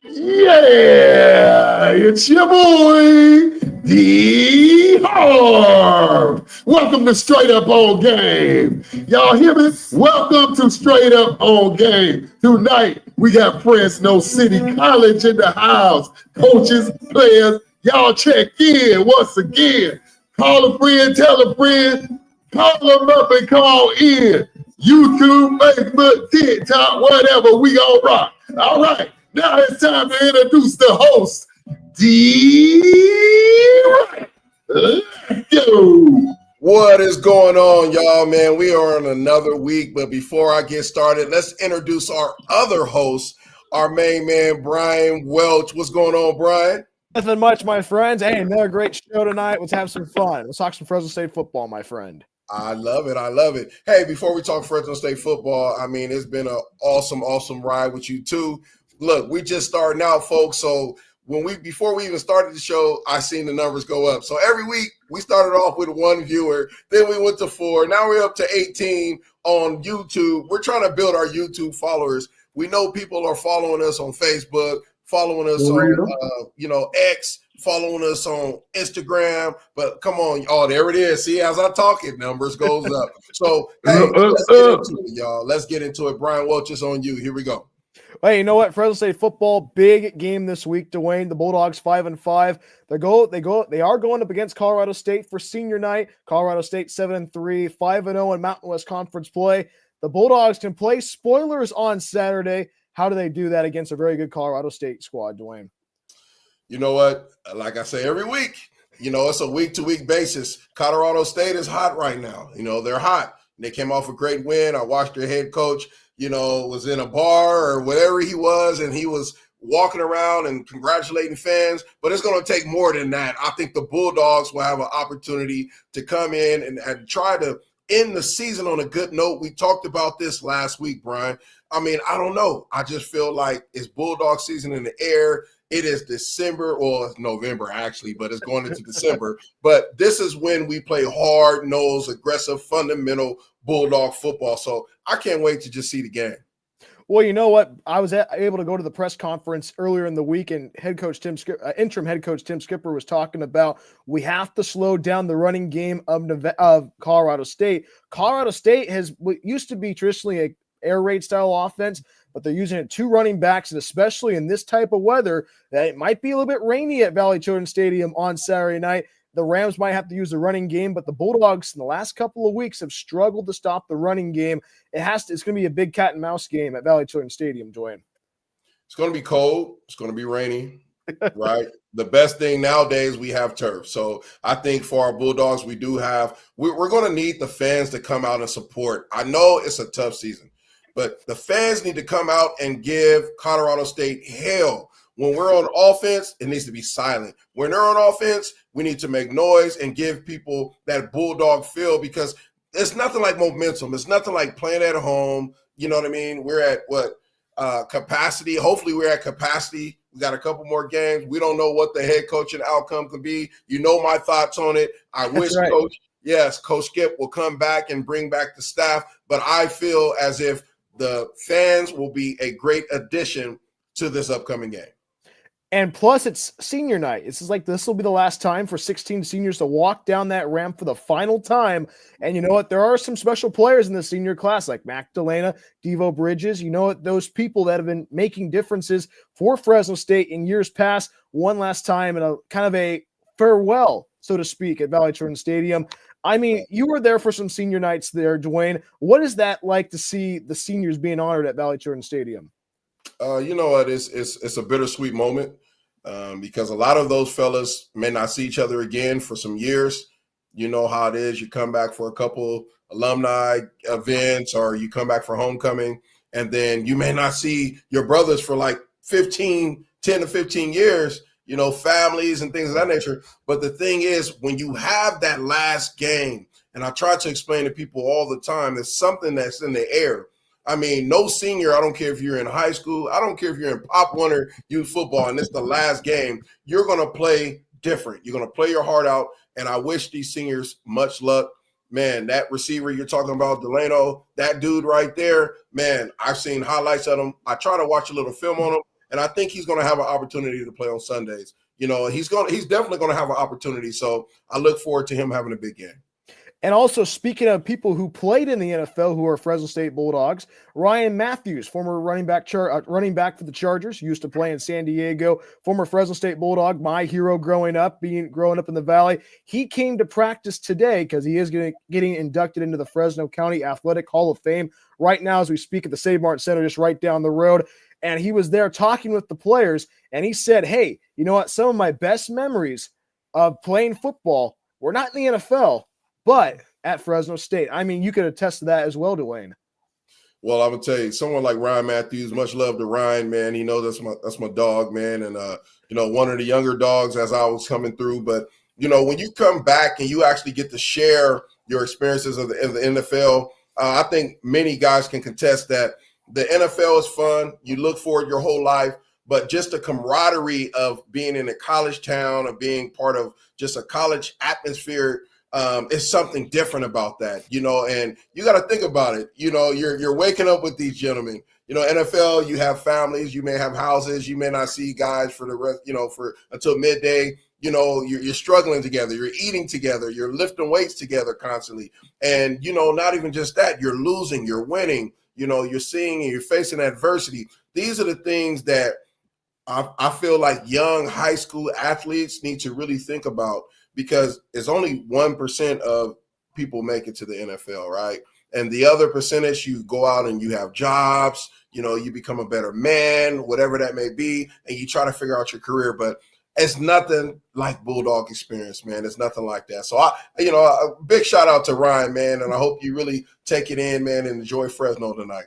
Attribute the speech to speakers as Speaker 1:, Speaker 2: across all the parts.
Speaker 1: Yeah, it's your boy, D Harv. Welcome to Straight Up On Game. Y'all hear me? Welcome to Straight Up On Game. Tonight, we got Fresno City College in the house. Coaches, players, y'all check in once again. Call a friend, tell a friend, call them up and call in. YouTube, Facebook, TikTok, whatever, we gonna rock. All right. Now it's time to introduce the host, D. Wright. Let's go.
Speaker 2: What is going on, y'all, man? We are on another week, but before I get started, let's introduce our other host, our main man, Bryan Welch. What's going on, Bryan?
Speaker 3: Nothing much, my friends. Hey, another great show tonight. Let's have some fun. Let's talk some Fresno State football, my friend.
Speaker 2: I love it. I love it. Hey, before we talk Fresno State football, I mean, it's been an awesome ride with you, too. Look, we just starting out, folks. So before we even started the show, I seen the numbers go up. So every week we started off with 1 viewer, then we went to 4. Now we're up to 18 on YouTube. We're trying to build our YouTube followers. We know people are following us on Facebook, following us on X, following us on Instagram. But come on, there it is. See, as I talk it, numbers goes up. So hey, let's get into it, y'all. Let's get into it. Bryan Welch is on you. Here we go.
Speaker 3: Hey, you know what? Fresno State football, big game this week, Dwayne. The Bulldogs 5-5. They are going up against Colorado State for senior night. Colorado State 7-3, 5-0 in Mountain West Conference play. The Bulldogs can play spoilers on Saturday. How do they do that against a very good Colorado State squad, Dwayne?
Speaker 2: You know what? Like I say every week, it's a week-to-week basis. Colorado State is hot right now. They're hot. They came off a great win. I watched their head coach, was in a bar or whatever he was, and he was walking around and congratulating fans. But it's going to take more than that. I think the Bulldogs will have an opportunity to come in and try to end the season on a good note. We talked about this last week, Bryan. I mean, I don't know. I just feel like it's Bulldog season in the air. It is December, or November actually, but it's going into December. But this is when we play hard-nosed, aggressive, fundamental Bulldog football. So I can't wait to just see the game.
Speaker 3: Well, you know what? I was able to go to the press conference earlier in the week, and interim head coach Tim Skipper was talking about we have to slow down the running game of Colorado State. Colorado State has what used to be traditionally a air raid style offense, but they're using it 2 running backs, and especially in this type of weather, that it might be a little bit rainy at Valley Children's Stadium on Saturday night. The Rams might have to use the running game, but the Bulldogs in the last couple of weeks have struggled to stop the running game. It's going to be a big cat and mouse game at Valley Children's Stadium, Dwayne.
Speaker 2: It's going to be cold. It's going to be rainy, right? The best thing nowadays, we have turf. So I think for our Bulldogs, we're going to need the fans to come out and support. I know it's a tough season, but the fans need to come out and give Colorado State hell. When we're on offense, it needs to be silent. When they're on offense, we need to make noise and give people that Bulldog feel, because it's nothing like momentum. It's nothing like playing at home. You know what I mean? We're at capacity. Hopefully we're at capacity. We got a couple more games. We don't know what the head coaching outcome could be. You know my thoughts on it. I wish Coach Skip will come back and bring back the staff, but I feel as if the fans will be a great addition to this upcoming game.
Speaker 3: And plus, it's senior night. This will be the last time for 16 seniors to walk down that ramp for the final time. And you know what? There are some special players in the senior class like Mac Delana, Devo Bridges. You know what? Those people that have been making differences for Fresno State in years past, one last time in a kind of a farewell, so to speak, at Valley Children's Stadium. I mean, you were there for some senior nights there, Dwayne. What is that like to see the seniors being honored at Valley Children's Stadium?
Speaker 2: You know what? It's a bittersweet moment because a lot of those fellas may not see each other again for some years. You know how it is. You come back for a couple alumni events, or you come back for homecoming, and then you may not see your brothers for like 10 to 15 years, families and things of that nature. But the thing is, when you have that last game, and I try to explain to people all the time, there's something that's in the air. I mean, no senior, I don't care if you're in high school, I don't care if you're in Pop Warner youth football, and it's the last game, you're going to play different. You're going to play your heart out, and I wish these seniors much luck. man, that receiver you're talking about, Delano, that dude right there, man, I've seen highlights of him. I try to watch a little film on him, and I think he's going to have an opportunity to play on Sundays. He's definitely going to have an opportunity. So I look forward to him having a big game.
Speaker 3: And also, speaking of people who played in the NFL who are Fresno State Bulldogs, Ryan Matthews, former running back for the Chargers, used to play in San Diego, former Fresno State Bulldog, my hero growing up in the Valley. He came to practice today because he is getting inducted into the Fresno County Athletic Hall of Fame right now as we speak at the Save Mart Center just right down the road. And he was there talking with the players, and he said, hey, you know what? Some of my best memories of playing football were not in the NFL, but at Fresno State. I mean, you could attest to that as well, Dwayne.
Speaker 2: Well, I'm gonna tell you, someone like Ryan Matthews, much love to Ryan, man. He knows that's my dog, man, and one of the younger dogs as I was coming through. But when you come back and you actually get to share your experiences of the NFL, I think many guys can contest that the NFL is fun. You look for it your whole life, but just the camaraderie of being in a college town, of being part of just a college atmosphere. It's something different about that, and you got to think about it. You're waking up with these gentlemen. NFL, you have families, you may have houses, you may not see guys for the rest, for until midday. You're struggling together, you're eating together, you're lifting weights together constantly, and not even just that, you're losing, you're winning. You're seeing and you're facing adversity. These are the things that I feel like young high school athletes need to really think about, because it's only 1% of people make it to the NFL, right? And the other percentage, you go out and you have jobs, you become a better man, whatever that may be, and you try to figure out your career. But it's nothing like Bulldog experience, man. It's nothing like that. So a big shout out to Ryan, man, and I hope you really take it in, man, and enjoy Fresno tonight.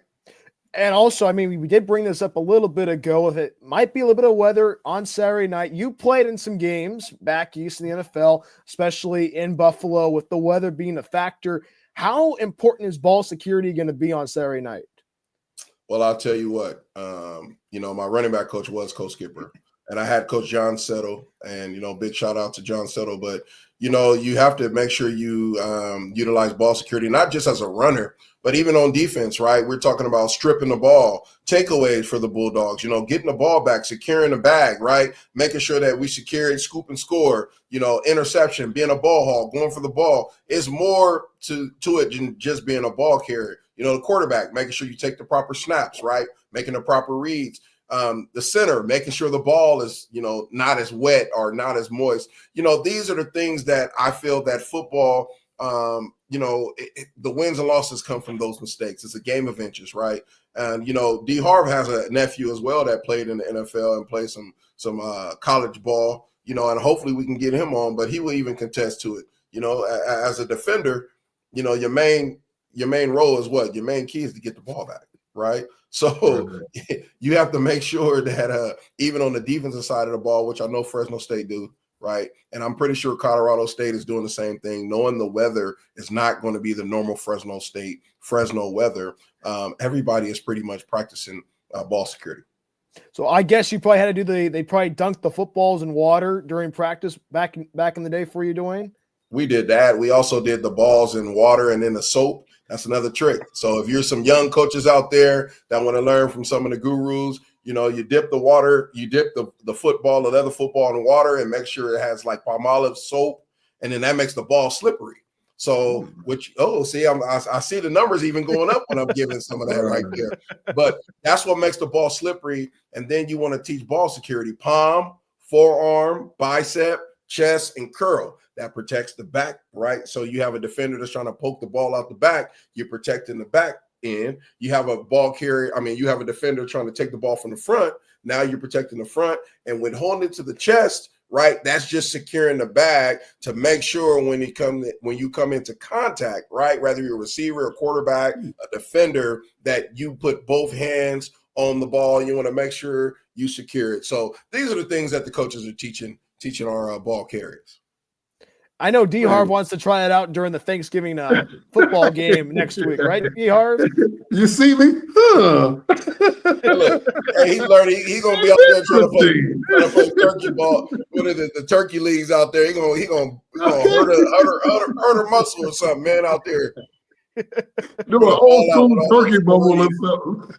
Speaker 3: And also, I mean, we did bring this up a little bit ago. If it might be a little bit of weather on Saturday night, you played in some games back east in the NFL, especially in Buffalo, with the weather being a factor. How important is ball security going to be on Saturday night?
Speaker 2: Well, I'll tell you what, my running back coach was Coach Skipper, and I had Coach John Settle, and, big shout out to John Settle. But, you have to make sure you utilize ball security, not just as a runner, but even on defense, right? We're talking about stripping the ball, takeaways for the Bulldogs, getting the ball back, securing the bag, right? Making sure that we secure it, scoop and score, interception, being a ball hawk, going for the ball. It's more to it than just being a ball carrier. The quarterback, making sure you take the proper snaps, right? Making the proper reads. The center, making sure the ball is, not as wet or not as moist. These are the things that I feel that football, the wins and losses come from those mistakes. It's a game of inches, right? And, Harv has a nephew as well that played in the NFL and played some college ball, and hopefully we can get him on, but he will even contest to it. As a defender, your main role is what? Your main key is to get the ball back, right? So you have to make sure that even on the defensive side of the ball, which I know Fresno State do, right? And I'm pretty sure Colorado State is doing the same thing, knowing the weather is not going to be the normal Fresno weather. Everybody is pretty much practicing ball security.
Speaker 3: So I guess you probably had to they probably dunked the footballs in water during practice back in the day for you, Dwayne?
Speaker 2: We did that. We also did the balls in water and then the soap. That's another trick. So if you're some young coaches out there that want to learn from some of the gurus, you dip the water, you dip the football, the leather football in water and make sure it has like Palmolive soap, and then that makes the ball slippery. So, I see the numbers even going up when I'm giving some of that right there. But that's what makes the ball slippery. And then you want to teach ball security: palm, forearm, bicep, chest, and curl. That protects the back, right? So you have a defender that's trying to poke the ball out the back. You're protecting the back end. You have a ball carrier. You have a defender trying to take the ball from the front. Now you're protecting the front. And when holding it to the chest, right, that's just securing the bag to make sure when you come into contact, right, whether you're a receiver, a quarterback, a defender, that you put both hands on the ball. You want to make sure you secure it. So these are the things that the coaches are teaching our ball carriers.
Speaker 3: I know D Harv wants to try it out during the Thanksgiving football game next week, right? D Harv,
Speaker 1: you see me? Huh.
Speaker 2: Look, hey, he's learning. He's gonna be out there trying to play turkey ball. What is it? The turkey leagues out there. He gonna hurt a muscle or something, man, out there.
Speaker 1: Do an old school turkey bubble or something.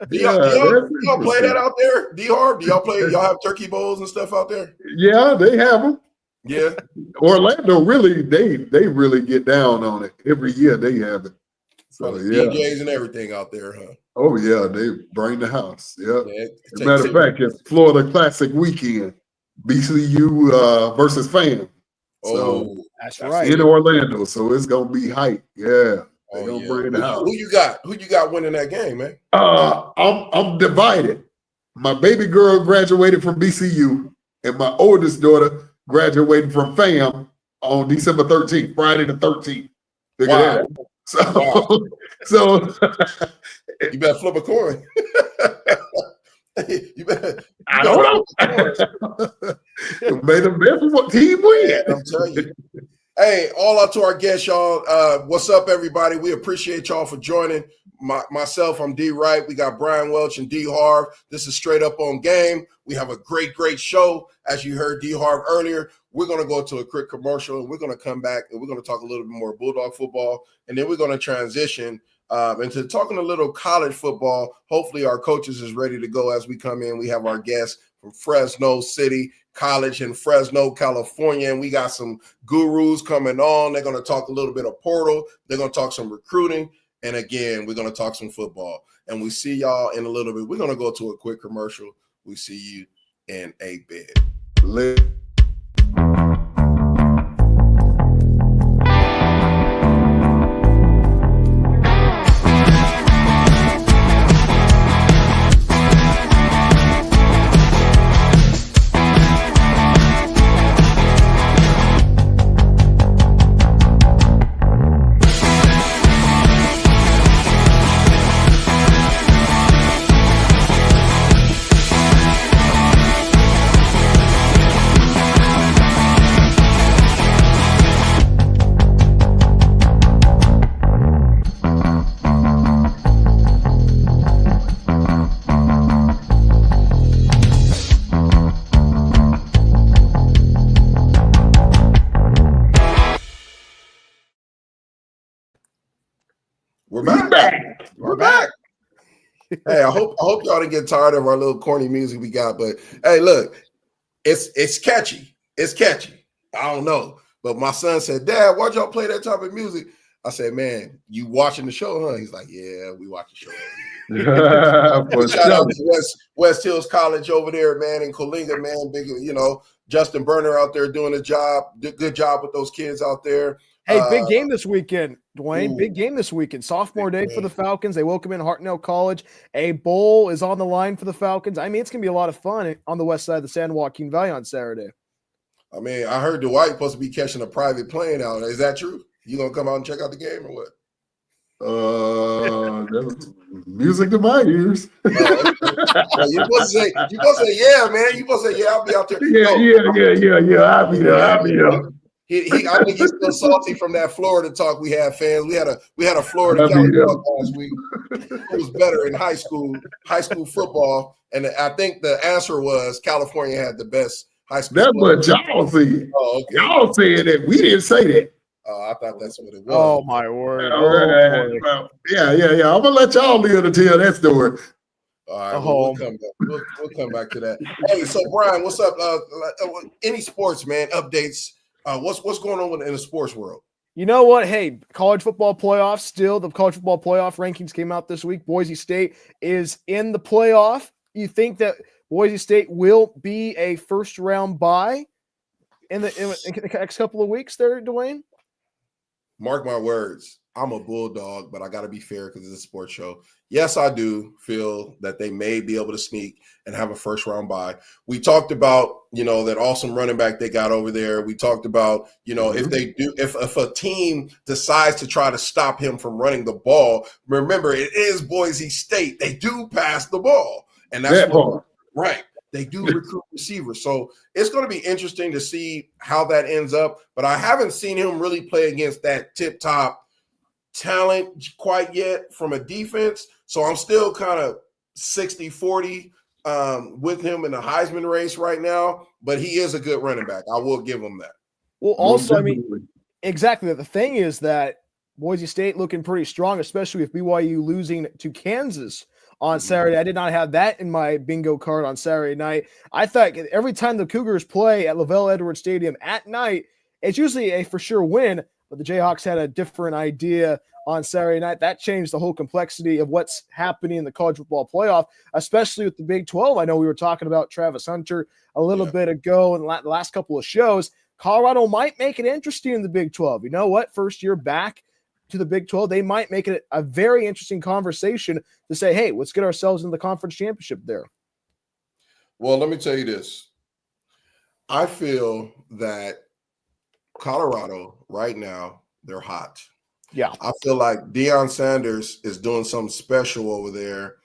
Speaker 2: Do y'all play that out there? D-Harv? Do y'all have turkey bowls and stuff out there?
Speaker 1: Yeah, they have them.
Speaker 2: Yeah.
Speaker 1: Orlando really, they really get down on it. Every year they have it. So
Speaker 2: DJs and everything out there, huh?
Speaker 1: Oh yeah, they bring the house. Yeah. As a matter of fact, it's Florida Classic weekend. BCU versus FAM.
Speaker 2: So
Speaker 3: that's right.
Speaker 1: In Orlando. So it's gonna be hype. Yeah.
Speaker 2: They're gonna bring the house. Who you got winning that game, man?
Speaker 1: I'm divided. My baby girl graduated from BCU, and my oldest daughter graduated from FAM on December 13th, Friday the 13th.
Speaker 2: Wow.
Speaker 1: So
Speaker 2: you better flip a coin.
Speaker 1: I don't know. May the best team win.
Speaker 2: I'm telling you. Hey, all out to our guests, y'all. What's up, everybody? We appreciate y'all for joining. Myself, I'm D Wright. We got Bryan Welch and D Harv. This is Straight Up on Game. We have a great show. As you heard D Harv earlier, we're going to go to a quick commercial, and we're going to come back, and we're going to talk a little bit more Bulldog football, and then we're going to transition into talking a little college football. Hopefully our coaches is ready to go as we come in. We have our guests from Fresno City College in Fresno, California, and we got some gurus coming on. They're going to talk a little bit of portal. They're going to talk some recruiting. And again, we're going to talk some football. And we see y'all in a little bit. We're going to go to a quick commercial. We see you in a bit. We're back. Hey, I hope y'all didn't get tired of our little corny music we got, but hey, look, it's catchy. It's catchy. I don't know, but my son said, "Dad, why'd y'all play that type of music?" I said, "Man, you watching the show, huh?" He's like, "Yeah, we watch the show." Shout out to West Hills College over there, man, in Coalinga, man. Big, Justin Berner out there doing a job. Good job with those kids out there.
Speaker 3: Hey, big game this weekend, Dwayne. Ooh, big game this weekend. Sophomore day for the Falcons. They welcome in Hartnell College. A bowl is on the line for the Falcons. I mean, it's going to be a lot of fun on the west side of the San Joaquin Valley on Saturday.
Speaker 2: I mean, I heard Dwight supposed to be catching a private plane out. Is that true? You going to come out and check out the game or what?
Speaker 1: That's music to my ears.
Speaker 2: You supposed to say, yeah, man. You supposed to say, yeah, I'll be out there.
Speaker 1: Yeah. I'll be there.
Speaker 2: I think he's still salty from that Florida talk we had, fans. We had a Florida Cali talk last week. It was better in high school football, and I think the answer was California had the best high school.
Speaker 1: That's what y'all said.
Speaker 2: Oh, okay.
Speaker 1: Y'all said that. We didn't say that.
Speaker 2: Oh, I thought that's what it was.
Speaker 3: Oh my word!
Speaker 1: Yeah. I'm gonna let y'all live to tell that story.
Speaker 2: All right, we'll come back. We'll come back to that. Hey, so Bryan, what's up? Any sports, man? Updates. What's going on in the sports world?
Speaker 3: You know what? Hey, college football playoffs still. The college football playoff rankings came out this week. Boise State is in the playoff. You think that Boise State will be a first-round bye in the next couple of weeks there, Dwayne?
Speaker 2: Mark my words. I'm a Bulldog, but I got to be fair because it's a sports show. Yes, I do feel that they may be able to sneak and have a first-round bye. We talked about, that awesome running back they got over there. We talked about, if a team decides to try to stop him from running the ball, remember, it is Boise State. They do pass the ball. And that's right. They do recruit receivers. So it's going to be interesting to see how that ends up. But I haven't seen him really play against that tip-top talent quite yet from a defense. So I'm still kind of 60-40 with him in the Heisman race right now. But he is a good running back. I will give him that.
Speaker 3: Well, also, I mean, exactly. The thing is that Boise State looking pretty strong, especially with BYU losing to Kansas on Saturday. I did not have that in my bingo card on Saturday night. I thought every time the Cougars play at LaVell Edwards Stadium at night, it's usually a for sure win, but the Jayhawks had a different idea on Saturday night. That changed the whole complexity of what's happening in the college football playoff, especially with the Big 12. I know we were talking about Travis Hunter a little bit ago in the last couple of shows. Colorado might make it interesting in the Big 12. You know what? First year back to the Big 12, they might make it a very interesting conversation to say, hey, let's get ourselves in the conference championship there.
Speaker 2: Well, let me tell you this. I feel that Colorado right now, they're hot.
Speaker 3: Yeah.
Speaker 2: I feel like Deion Sanders is doing something special over there.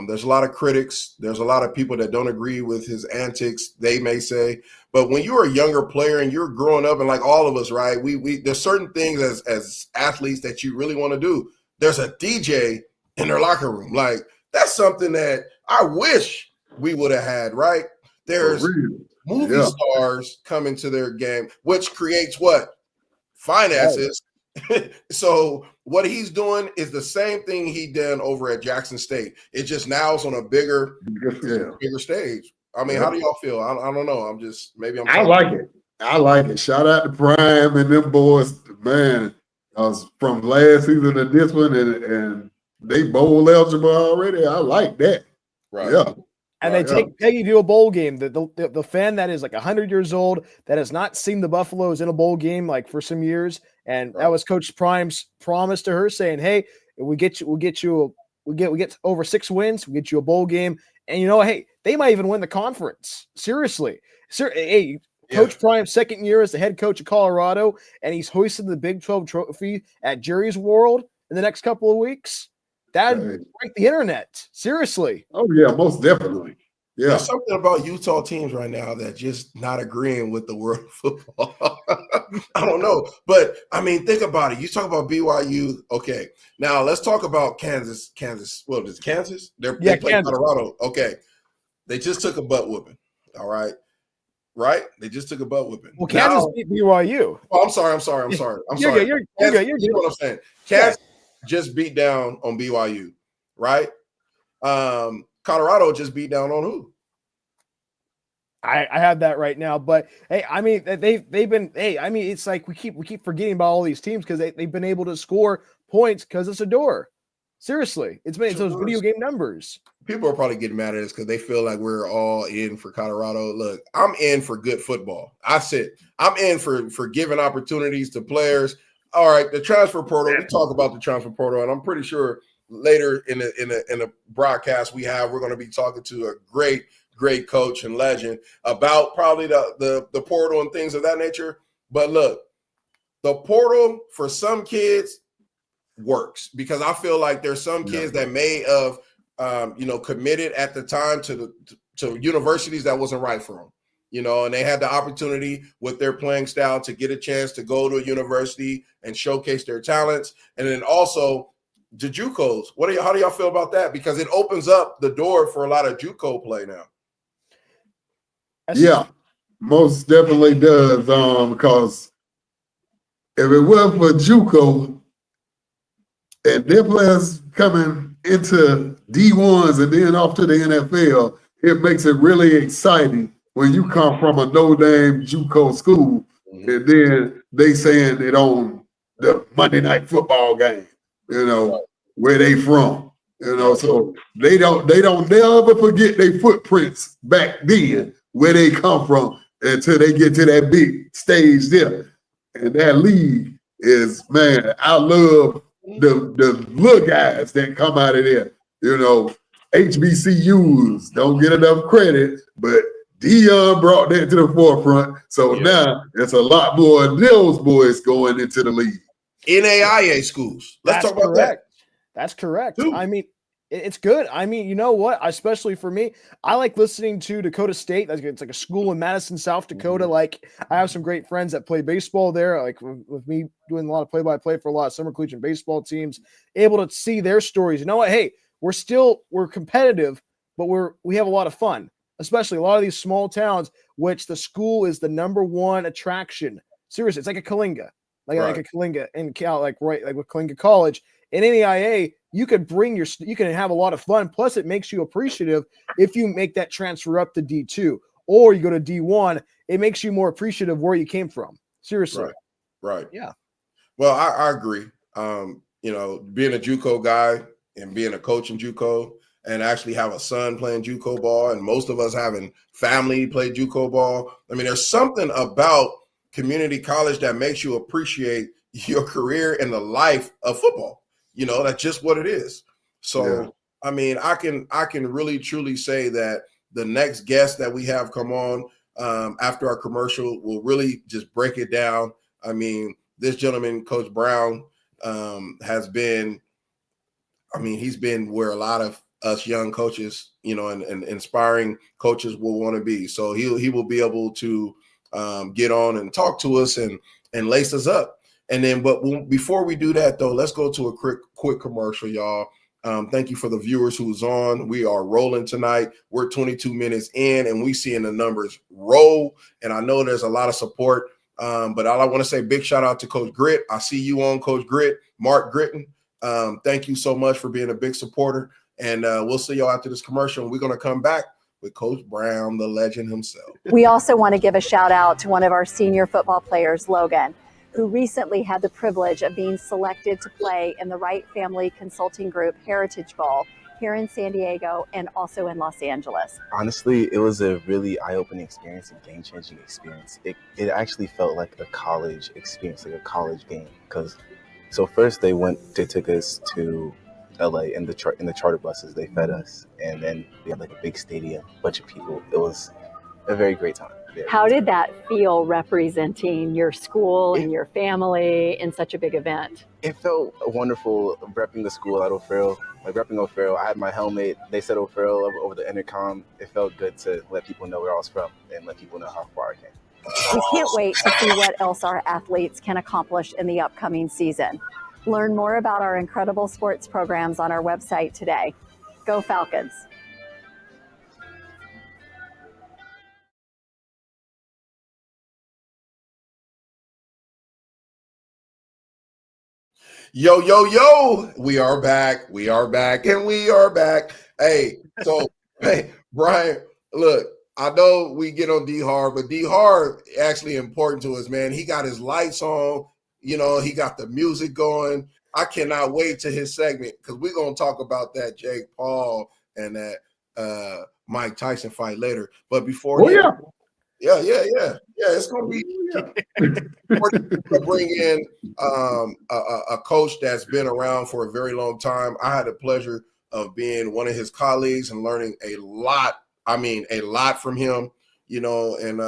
Speaker 2: There's a lot of critics. There's a lot of people that don't agree with his antics, they may say. But when you're a younger player and you're growing up, and like all of us, right, we there's certain things as athletes that you really want to do. There's a DJ in their locker room. Like, that's something that I wish we would have had, right? There's movie stars coming to their game, which creates what? Finances. So what he's doing is the same thing he did over at Jackson State. It just now is on a bigger stage. I mean, how do y'all feel? I don't know.
Speaker 1: I like it. I like it. Shout out to Prime and them boys, man. I was from last season to this one, and they bowl eligible already. I like that.
Speaker 2: Right.
Speaker 1: Yeah.
Speaker 3: And they take Peggy to a bowl game. The fan that is like 100 years old that has not seen the Buffaloes in a bowl game like for some years, and that was Coach Prime's promise to her, saying, "Hey, we get over 6 wins, we get you a bowl game, and you know, hey, they might even win the conference." Seriously, hey, Coach Prime's second year as the head coach of Colorado, and he's hoisting the Big 12 trophy at Jerry's World in the next couple of weeks. That'd break the internet. Seriously.
Speaker 1: Oh, yeah, most definitely. Yeah.
Speaker 2: There's something about Utah teams right now that just not agreeing with the world of football. I don't know. But, I mean, think about it. You talk about BYU. Okay. Now, let's talk about Kansas. Well, is Kansas? They play Kansas. Colorado. Okay. They just took a butt whooping. All right. Right? They just took a butt whipping.
Speaker 3: Well, Kansas beat BYU.
Speaker 2: Oh, I'm sorry.
Speaker 3: You're good. You're good.
Speaker 2: You know what I'm saying? Kansas just beat down on BYU, right? Colorado just beat down on who?
Speaker 3: I have that right now, but hey, I mean they've been I mean it's like we keep forgetting about all these teams because they've been able to score points because it's a door. Seriously, it's those video game numbers.
Speaker 2: People are probably getting mad at us because they feel like we're all in for Colorado. Look, I'm in for good football. I'm in for giving opportunities to players. All right, the transfer portal. We talk about the transfer portal, and I'm pretty sure later in the broadcast we're going to be talking to a great coach and legend about probably the portal and things of that nature. But look, the portal for some kids works because I feel like there's some kids that may have committed at the time to universities that wasn't right for them. And they had the opportunity with their playing style to get a chance to go to a university and showcase their talents. And then also the JUCOs. How do y'all feel about that? Because it opens up the door for a lot of JUCO play now.
Speaker 1: Yeah, most definitely does. Because if it was for JUCO and their players coming into D1s and then off to the NFL, it makes it really exciting. When you come from a no-name JUCO school, and then they saying it on the Monday Night Football game, where they from, so they don't never forget their footprints back then, where they come from, until they get to that big stage there. And that league is, man, I love the little guys that come out of there. HBCUs don't get enough credit, but Deion brought that to the forefront. So now it's a lot more of those boys going into the league.
Speaker 2: NAIA schools. Let's talk about that.
Speaker 3: That's correct.
Speaker 2: Dude.
Speaker 3: I mean, It's good. I mean, you know what? Especially for me, I like listening to Dakota State. It's like a school in Madison, South Dakota. Like, I have some great friends that play baseball there. Like with me doing a lot of play-by-play for a lot of summer collegiate baseball teams, able to see their stories. You know what? Hey, we're competitive, but we have a lot of fun. Especially a lot of these small towns, which the school is the number one attraction. Seriously, it's like a Kalinga, like a Kalinga in Cal, like with Kalinga College. In NEIA, you can have a lot of fun. Plus, it makes you appreciative if you make that transfer up to D2 or you go to D1. It makes you more appreciative where you came from. Seriously,
Speaker 2: right.
Speaker 3: Yeah.
Speaker 2: Well, I agree. Being a JUCO guy and being a coach in JUCO, and actually have a son playing JUCO ball, and most of us having family play JUCO ball. I mean, there's something about community college that makes you appreciate your career and the life of football. That's just what it is. So, I mean, I can really truly say that the next guest that we have come on after our commercial will really just break it down. I mean, this gentleman, Coach Brown, has been, he's been where a lot of us young coaches, and inspiring coaches will want to be. So he will be able to get on and talk to us and lace us up. And then, but before we do that, though, let's go to a quick commercial, y'all. Thank you for the viewers who's on. We are rolling tonight. We're 22 minutes in, and we seeing the numbers roll. And I know there's a lot of support. But all I want to say, big shout out to Coach Grit. I see you on, Coach Grit, Mark Gritton. Thank you so much for being a big supporter. And we'll see y'all after this commercial. And we're going to come back with Coach Brown, the legend himself.
Speaker 4: We also want to give a shout out to one of our senior football players, Logan, who recently had the privilege of being selected to play in the Wright Family Consulting Group Heritage Bowl here in San Diego and also in Los Angeles.
Speaker 5: Honestly, it was a really eye-opening experience, a game-changing experience. It actually felt like a college experience, like a college game. So first they took us to LA in the charter buses. They fed us, and then we had like a big stadium, bunch of people. It was a very great time.
Speaker 4: How did that feel representing your school and your family in such a big event?
Speaker 5: It felt wonderful repping the school at O'Farrell. Like repping O'Farrell, I had my helmet. They said O'Farrell over the intercom. It felt good to let people know where I was from and let people know how far I came.
Speaker 4: We can't wait to see what else our athletes can accomplish in the upcoming season. Learn more about our incredible sports programs on our website today. Go Falcons!
Speaker 2: Yo, we are back, and we are back. Hey, so, hey, Brian, look, I know we get on D-Harv, but D-Harv actually important to us, man. He got his lights on, he got the music going. I cannot wait to his segment because we're going to talk about that Jake Paul and that Mike Tyson fight later. But before it's going to be to bring in a coach that's been around for a very long time. I had the pleasure of being one of his colleagues and learning a lot from him, and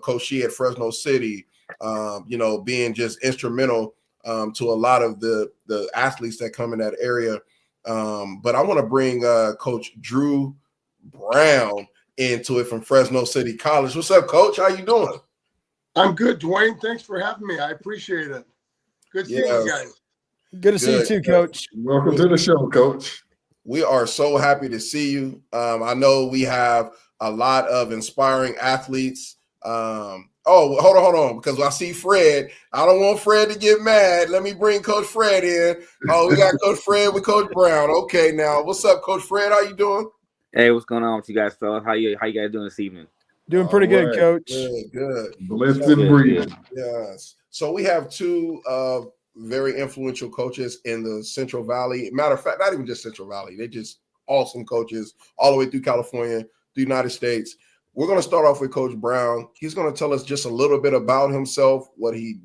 Speaker 2: Coach Shee at Fresno City, being just instrumental to a lot of the athletes that come in that area. But I want to bring Coach Drew Brown into it from Fresno City College. What's up, Coach? How you doing?
Speaker 1: I'm good, Dwayne. Thanks for having me. I appreciate it. Good seeing you guys.
Speaker 3: Good to see you too, Coach.
Speaker 1: Welcome to the show, Coach.
Speaker 2: We are so happy to see you. I know we have a lot of inspiring athletes. Hold on, because I see Fred. I don't want Fred to get mad. Let me bring Coach Fred in. Oh, we got Coach Fred with Coach Brown. Okay, now, what's up, Coach Fred? How you doing?
Speaker 6: Hey, what's going on with you guys, fellas? How you guys doing this evening?
Speaker 3: Doing pretty good, Coach.
Speaker 2: Good.
Speaker 1: Blessed and breathing.
Speaker 2: Yes. So we have two very influential coaches in the Central Valley. Matter of fact, not even just Central Valley. They're just awesome coaches all the way through California, the United States. We're going to start off with Coach Brown. He's going to tell us just a little bit about himself, what he,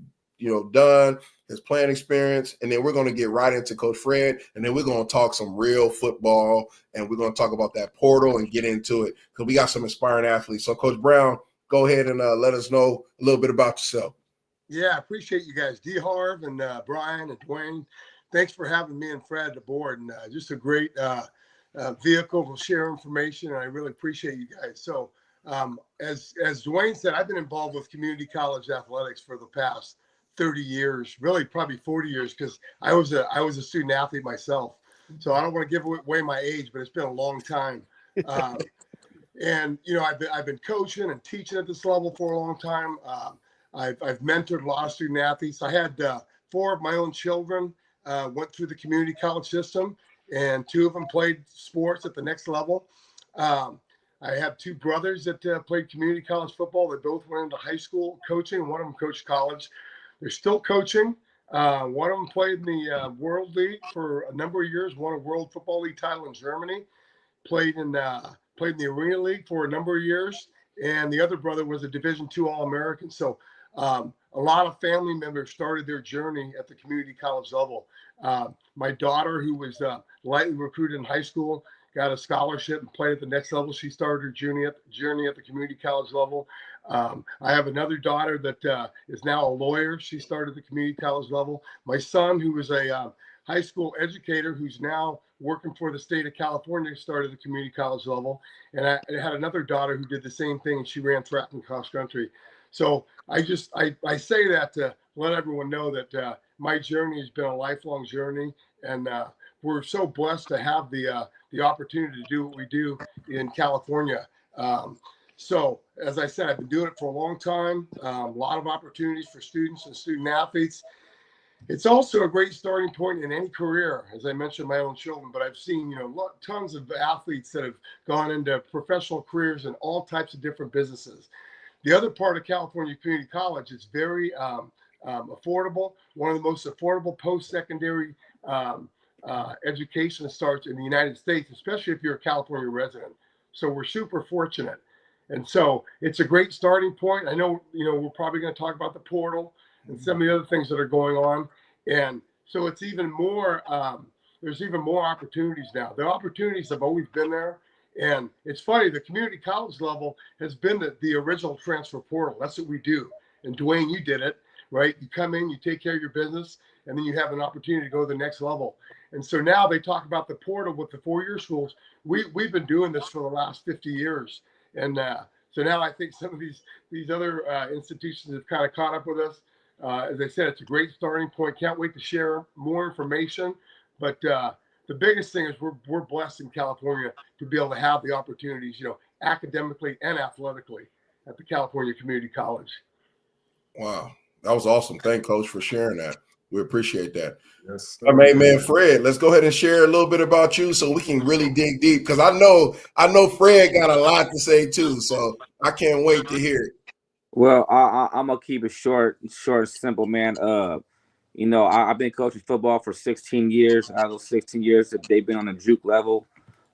Speaker 2: done, his playing experience, and then we're going to get right into Coach Fred, and then we're going to talk some real football, and we're going to talk about that portal and get into it because we got some inspiring athletes. So, Coach Brown, go ahead and let us know a little bit about yourself.
Speaker 1: Yeah, I appreciate you guys, D-Harv and Brian and Dwayne.
Speaker 7: thanks for having me and Fred aboard, and just a great vehicle to share information, and I really appreciate you guys. So as Dwayne said, I've been involved with community college athletics for the past 30 years, really probably 40 years, because I was a student athlete myself. So I don't want to give away my age, but it's been a long time. And I've been coaching and teaching at this level for a long time. I've mentored a lot of student athletes. I had 4 of my own children went through the community college system, and 2 of them played sports at the next level. I have 2 brothers that played community college football. They both went into high school coaching. One of them coached college. They're still coaching. One of them played in the World League for a number of years, won a World Football League title in Germany, played in the Arena League for a number of years, and the other brother was a Division II All-American. So a lot of family members started their journey at the community college level. My daughter, who was lightly recruited in high school, got a scholarship and played at the next level. She started her journey at the community college level. I have another daughter that is now a lawyer. She started at the community college level. My son, who was a high school educator, who's now working for the state of California, started at the community college level. And I had another daughter who did the same thing, and she ran track and cross country. So I say that to let everyone know that my journey has been a lifelong journey, and we're so blessed to have the opportunity to do what we do in California. So as I said, I've been doing it for a long time. A lot of opportunities for students and student athletes. It's also a great starting point in any career, as I mentioned, my own children, but I've seen, tons of athletes that have gone into professional careers in all types of different businesses. The other part of California Community College is very affordable. One of the most affordable post-secondary education starts in the United States, especially if you're a California resident. So we're super fortunate. And so it's a great starting point. I know, we're probably going to talk about the portal and some of the other things that are going on. And so it's even more, there's even more opportunities now. The opportunities have always been there. And it's funny, the community college level has been the original transfer portal. That's what we do. And Dwayne, you did it, right? You come in, you take care of your business, and then you have an opportunity to go to the next level. And so now they talk about the portal with the 4-year schools. We've been doing this for the last 50 years. And so now I think some of these other institutions have kind of caught up with us. As I said, it's a great starting point. Can't wait to share more information. But the biggest thing is we're blessed in California to be able to have the opportunities, academically and athletically at the California Community College.
Speaker 2: Wow. That was awesome. Thank Coach for sharing that. We appreciate that.
Speaker 1: Yes.
Speaker 2: All right, man, Fred, let's go ahead and share a little bit about you so we can really dig deep, because I know Fred got a lot to say too, so I can't wait to hear it.
Speaker 6: Well, I'm gonna keep it short and simple, man. I've been coaching football for 16 years. Out of those 16 years, they've been on the juke level.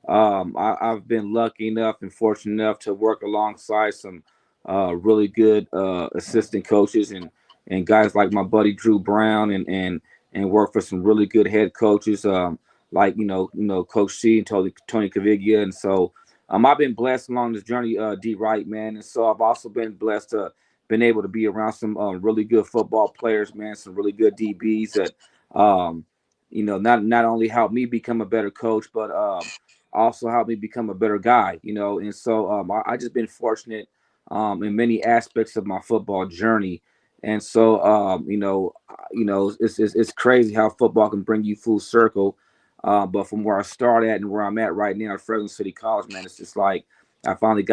Speaker 6: I've been lucky enough and fortunate enough to work alongside some really good assistant coaches and guys like my buddy Drew Brown and work for some really good head coaches like Coach C and Tony Caviglia. And so I've been blessed along this journey, D Wright, man. And so I've also been blessed to been able to be around some really good football players, man, some really good DBs that not only helped me become a better coach, but also helped me become a better guy, And so I just been fortunate in many aspects of my football journey. And so it's crazy how football can bring you full circle. But from where I started at and where I'm at right now at Fresno City College, man, it's just like I finally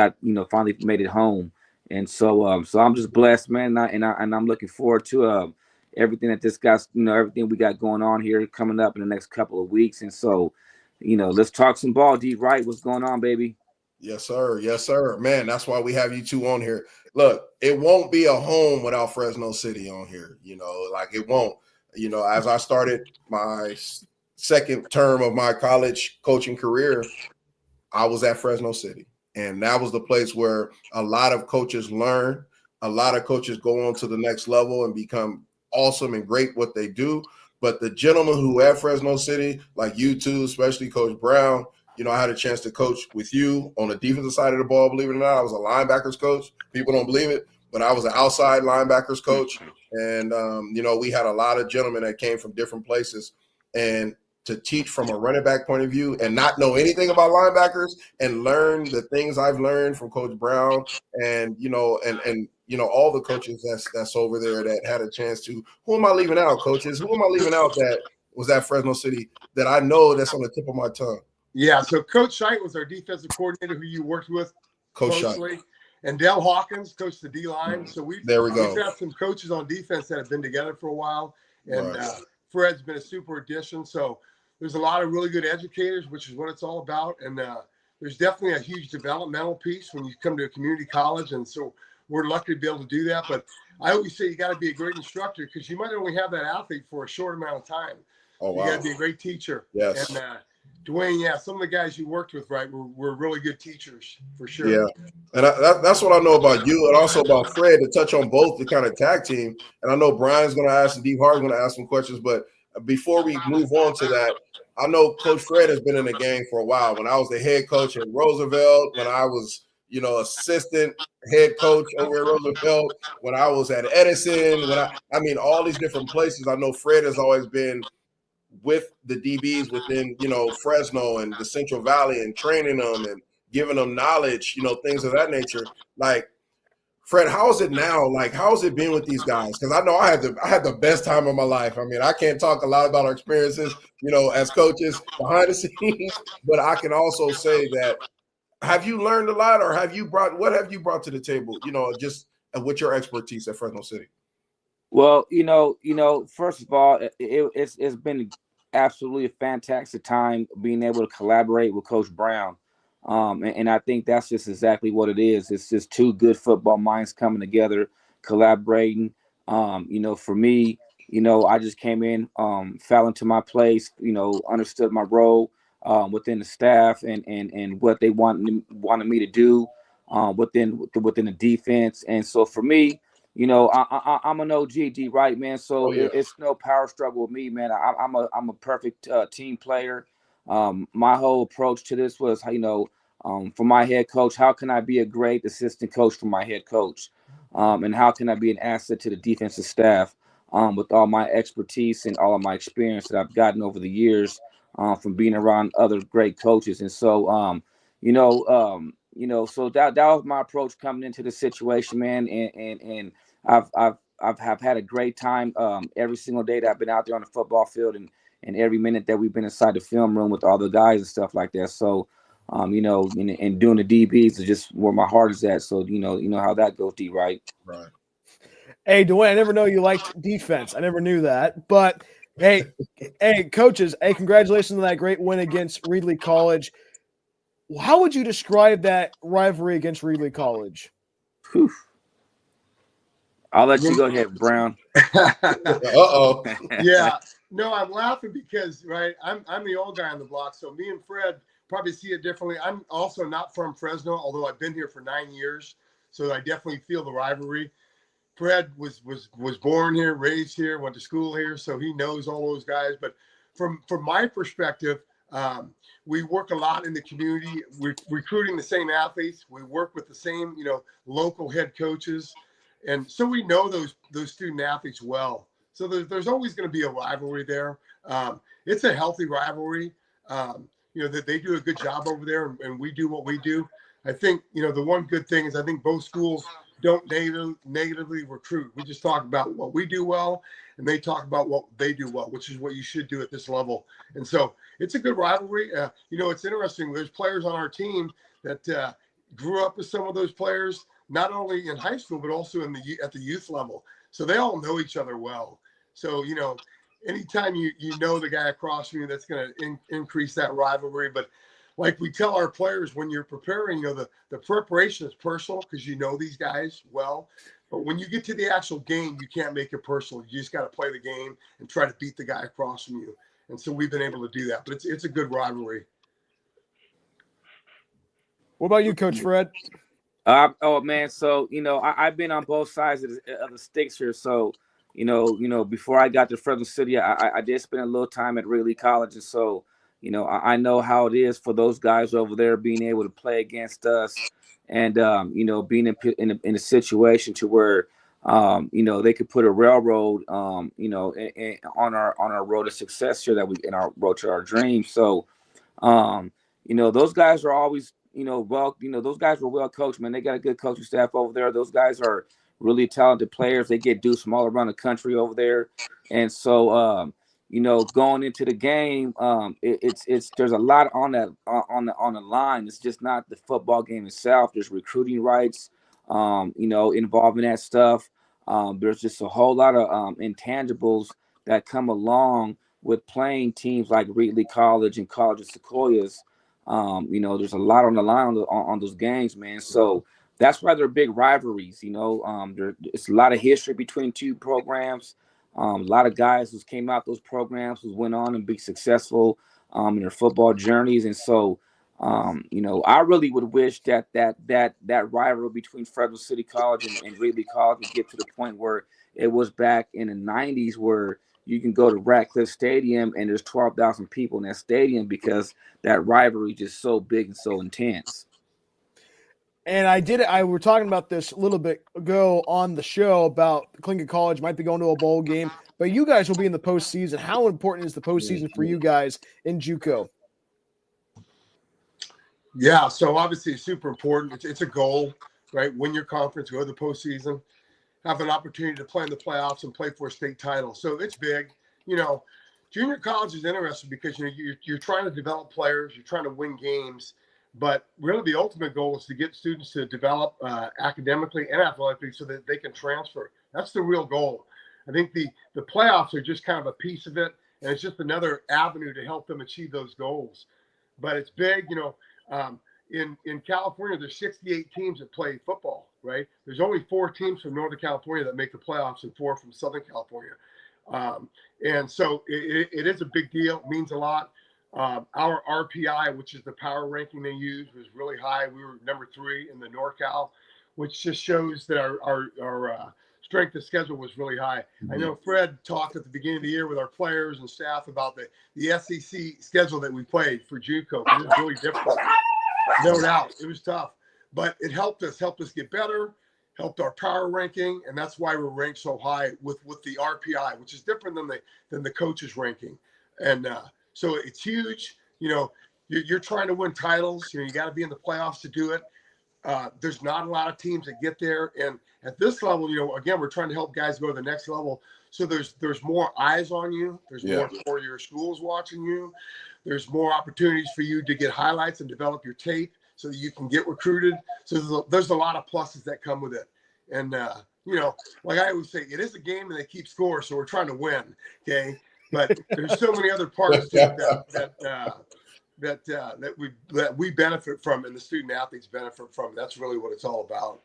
Speaker 6: made it home. And so I'm just blessed, man, and I'm looking forward to everything that everything we got going on here coming up in the next couple of weeks. And so, let's talk some ball, D Wright. What's going on, baby?
Speaker 2: Yes, sir. Yes, sir. Man, that's why we have you two on here. Look, it won't be a home without Fresno City on here. It won't. As I started my second term of my college coaching career, I was at Fresno City. And that was the place where a lot of coaches learn. A lot of coaches go on to the next level and become awesome and great what they do. But the gentlemen who at Fresno City, like you two, especially Coach Brown, I had a chance to coach with you on the defensive side of the ball, believe it or not. I was a linebackers coach. People don't believe it, but I was an outside linebackers coach. And, we had a lot of gentlemen that came from different places and to teach from a running back point of view and not know anything about linebackers and learn the things I've learned from Coach Brown and all the coaches that's over there that had a chance to. Who am I leaving out, coaches? Who am I leaving out that was at Fresno City that I know that's on the tip of my tongue?
Speaker 7: Yeah, so Coach Scheidt was our defensive coordinator who you worked with closely. Scheidt. And Dale Hawkins coached the D-line. So we've had some coaches on defense that have been together for a while. And Fred's been a super addition. So there's a lot of really good educators, which is what it's all about. And there's definitely a huge developmental piece when you come to a community college. And so we're lucky to be able to do that. But I always say you got to be a great instructor because you might only have that athlete for a short amount of time.
Speaker 2: Oh, wow.
Speaker 7: You got to be a great teacher.
Speaker 2: Yes.
Speaker 7: And Dwayne, some of the guys you worked with, right, were really good teachers for sure.
Speaker 2: Yeah, and that's what I know about you and also about Fred, to touch on both the kind of tag team. And I know Brian's going to ask and Harv's going to ask some questions, but before we move on to that, I know Coach Fred has been in the game for a while. When I was the head coach at Roosevelt, when I was, assistant head coach over at Roosevelt, when I was at Edison, all these different places, I know Fred has always been with the DBs within, Fresno and the Central Valley and training them and giving them knowledge, things of that nature. Like, Fred, how is it now? Like, how has it been with these guys? Because I know I had the best time of my life. I mean, I can't talk a lot about our experiences, as coaches behind the scenes, but I can also say that, have you learned a lot, or what have you brought to the table, just with your expertise at Fresno City?
Speaker 6: Well, first of all, it's been absolutely a fantastic time being able to collaborate with Coach Brown. And I think that's just exactly what it is. It's just two good football minds coming together, collaborating. For me, I just came in, fell into my place, understood my role within the staff and what they wanted me to do within the defense. And so for me, I'm an OG, right, man. So it's no power struggle with me, man. I'm a perfect team player. My whole approach to this was, for my head coach, how can I be a great assistant coach for my head coach? And how can I be an asset to the defensive staff with all my expertise and all of my experience that I've gotten over the years from being around other great coaches. And so, so that was my approach coming into the situation, man. And I've had a great time every single day that I've been out there on the football field and every minute that we've been inside the film room with all the guys and stuff like that. So, and doing the DBs is just where my heart is at. So, you know how that goes, D, right?
Speaker 2: Right.
Speaker 3: Hey, Dwayne, I never know you liked defense. I never knew that. But hey, coaches, congratulations on that great win against Reedley College. How would you describe that rivalry against Reedley College?
Speaker 6: Whew. I'll let you go ahead, Brown.
Speaker 2: Uh-oh.
Speaker 7: Yeah. No, I'm laughing because, right, I'm the old guy on the block. So me and Fred probably see it differently. I'm also not from Fresno, although I've been here for 9 years. So I definitely feel the rivalry. Fred was born here, raised here, went to school here, so he knows all those guys. But from my perspective, we work a lot in the community. We're recruiting the same athletes. We work with the same, local head coaches, and so we know those student athletes well. So there's always going to be a rivalry there. It's a healthy rivalry. That they do a good job over there, and we do what we do. I think the one good thing is I think both schools don't negatively recruit. We just talk about what we do well, and they talk about what they do well, which is what you should do at this level. And so it's a good rivalry. It's interesting. There's players on our team that grew up with some of those players, not only in high school, but also at the youth level. So they all know each other well. So, anytime you know the guy across from you, that's going to increase that rivalry. But like we tell our players, when you're preparing, the preparation is personal because you know these guys well. But when you get to the actual game, you can't make it personal. You just got to play the game and try to beat the guy across from you. And so we've been able to do that. But it's a good rivalry.
Speaker 3: What about you, Coach Fred?
Speaker 6: Oh man, so I've been on both sides of the sticks here. So before I got to Fresno City, I did spend a little time at Reedley College, and so I know how it is for those guys over there being able to play against us, and being in a situation to where they could put a railroad, on our road to success here in our road to our dreams. So, those guys are always, those guys were well coached, man. They got a good coaching staff over there. Those guys are really talented players. They get deuced from all around the country over there. And so, going into the game, there's a lot on the line. It's just not the football game itself. There's recruiting rights, involved in that stuff. There's just a whole lot of intangibles that come along with playing teams like Reedley College and College of Sequoias. There's a lot on the line on those games, man. So that's why they're big rivalries. It's a lot of history between two programs. A lot of guys who came out those programs who went on and be successful in their football journeys. And so, I really would wish that rivalry between Fresno City College and Reedley College would get to the point where it was back in the 90s, where you can go to Ratcliffe Stadium and there's 12,000 people in that stadium because that rivalry is just so big and so intense.
Speaker 3: And I were talking about this a little bit ago on the show about Clinton College might be going to a bowl game, but you guys will be in the postseason. How important is the postseason for you guys in JUCO?
Speaker 7: Yeah, so obviously it's super important. It's a goal, right? Win your conference, go to the postseason, have an opportunity to play in the playoffs and play for a state title. So it's big. Junior college is interesting because you're trying to develop players, you're trying to win games, but really the ultimate goal is to get students to develop academically and athletically so that they can transfer. That's the real goal. I think the playoffs are just kind of a piece of it, and it's just another avenue to help them achieve those goals. But it's big, in California, there's 68 teams that play football, right? There's only 4 teams from Northern California that make the playoffs and 4 from Southern California. And so it is a big deal. It means a lot. Our RPI, which is the power ranking they use, was really high. We were number 3 in the NorCal, which just shows that our strength of schedule was really high. I know Fred talked at the beginning of the year with our players and staff about the SEC schedule that we played for JUCO. It was really difficult. No doubt. It was tough. But it helped us get better, helped our power ranking, and that's why we're ranked so high with the RPI, which is different than the coaches ranking. And so it's huge. You're trying to win titles. You got to be in the playoffs to do it. There's not a lot of teams that get there. And at this level, again, we're trying to help guys go to the next level. So there's more eyes on you. There's more for your schools watching you. There's more opportunities for you to get highlights and develop your tape so that you can get recruited. So there's a lot of pluses that come with it. And, like I always say, it is a game and they keep score. So we're trying to win. Okay. But there's so many other parts to it that we benefit from and the student athletes benefit from. That's really what it's all about.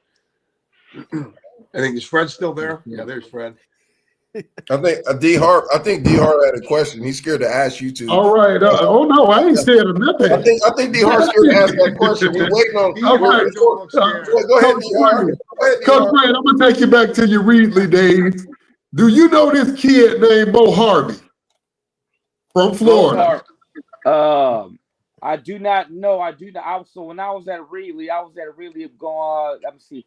Speaker 7: I think, is Fred still there? Yeah, there's Fred.
Speaker 2: I think D Harv had a question. He's scared to ask you to.
Speaker 1: All right. Oh no, I ain't scared of nothing.
Speaker 2: I think D Harv's scared to ask that question. We're waiting on.
Speaker 1: All right.
Speaker 2: Go ahead, D Harv.
Speaker 1: Coach Bryan, I'm gonna take you back to your Reedley days. Do you know this kid named Bo Harvey from Florida?
Speaker 6: I do not know. I do not. So when I was at Reedley going,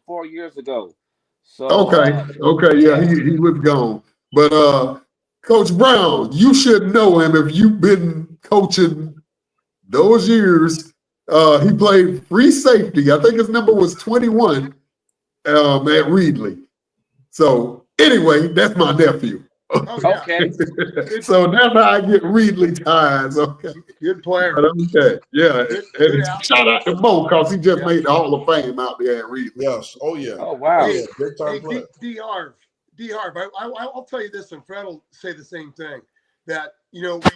Speaker 6: 4 years ago. So
Speaker 1: okay, yeah, he was gone. But Coach Brown, you should know him if you've been coaching those years. He played free safety. I think his number was 21 at Reedley. So anyway, that's my nephew.
Speaker 7: Oh, yeah.
Speaker 6: Okay.
Speaker 1: So that's how I get Reedley ties. Okay.
Speaker 7: Good player.
Speaker 1: But okay. Yeah.
Speaker 7: Good
Speaker 1: shout out to Bo because he just made the Hall of Fame out there at Reedley.
Speaker 2: Yes. Oh yeah.
Speaker 6: Oh wow.
Speaker 2: Yeah, big time player.
Speaker 7: D Harv, I'll tell you this, and Fred will say the same thing. That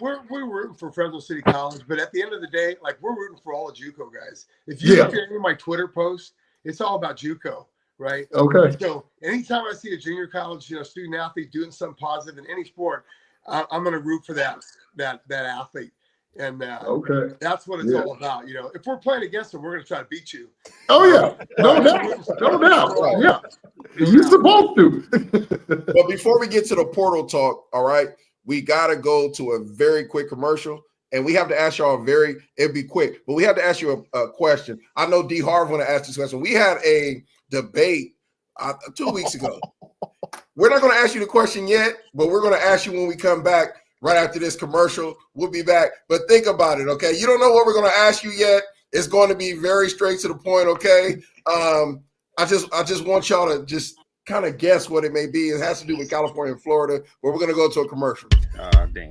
Speaker 7: we're rooting for Fresno City College, but at the end of the day, like, we're rooting for all the JUCO guys. If you look at any of my Twitter posts, it's all about JUCO. Right.
Speaker 1: Okay.
Speaker 7: So anytime I see a junior college, student athlete doing something positive in any sport, I'm going to root for that athlete. And that's what it's all about. If we're playing against them, we're going to try to beat you.
Speaker 1: Oh yeah, no doubt. Yeah, you're supposed to.
Speaker 2: But before we get to the portal talk, all right, we got to go to a very quick commercial. And we have to ask y'all it'd be quick, but we have to ask you a question. I know D Harv want to ask this question. We had a debate 2 weeks ago. We're not going to ask you the question yet, but we're going to ask you when we come back right after this commercial. We'll be back. But think about it, okay? You don't know what we're going to ask you yet. It's going to be very straight to the point, okay? I just want y'all to just kind of guess what it may be. It has to do with California and Florida, but we're going to go to a commercial.
Speaker 6: Oh, damn.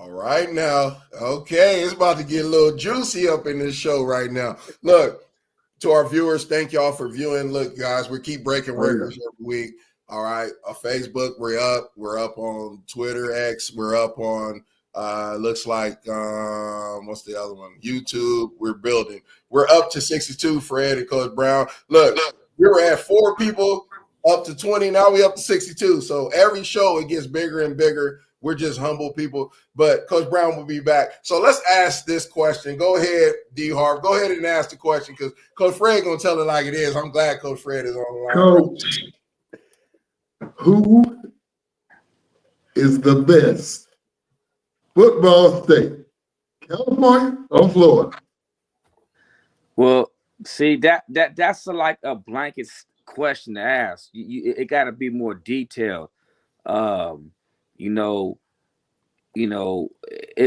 Speaker 2: Right now, okay, it's about to get a little juicy up in this show right now. Look, to our viewers, thank y'all for viewing. Look, guys, we keep breaking records every week. All right, on Facebook, we're up on Twitter, X, we're up on looks like what's the other one? YouTube. We're building. We're up to 62, Fred and Coach Brown. Look, we were at 4 people up to 20. Now we up to 62. So every show it gets bigger and bigger. We're just humble people, but Coach Brown will be back. So let's ask this question. Go ahead, D. Harv. Go ahead and ask the question because Coach Fred going to tell it like it is. I'm glad Coach Fred is on the line.
Speaker 1: Coach, who is the best football state, California or Florida?
Speaker 6: Well, see, that's like a blanket question to ask. It got to be more detailed.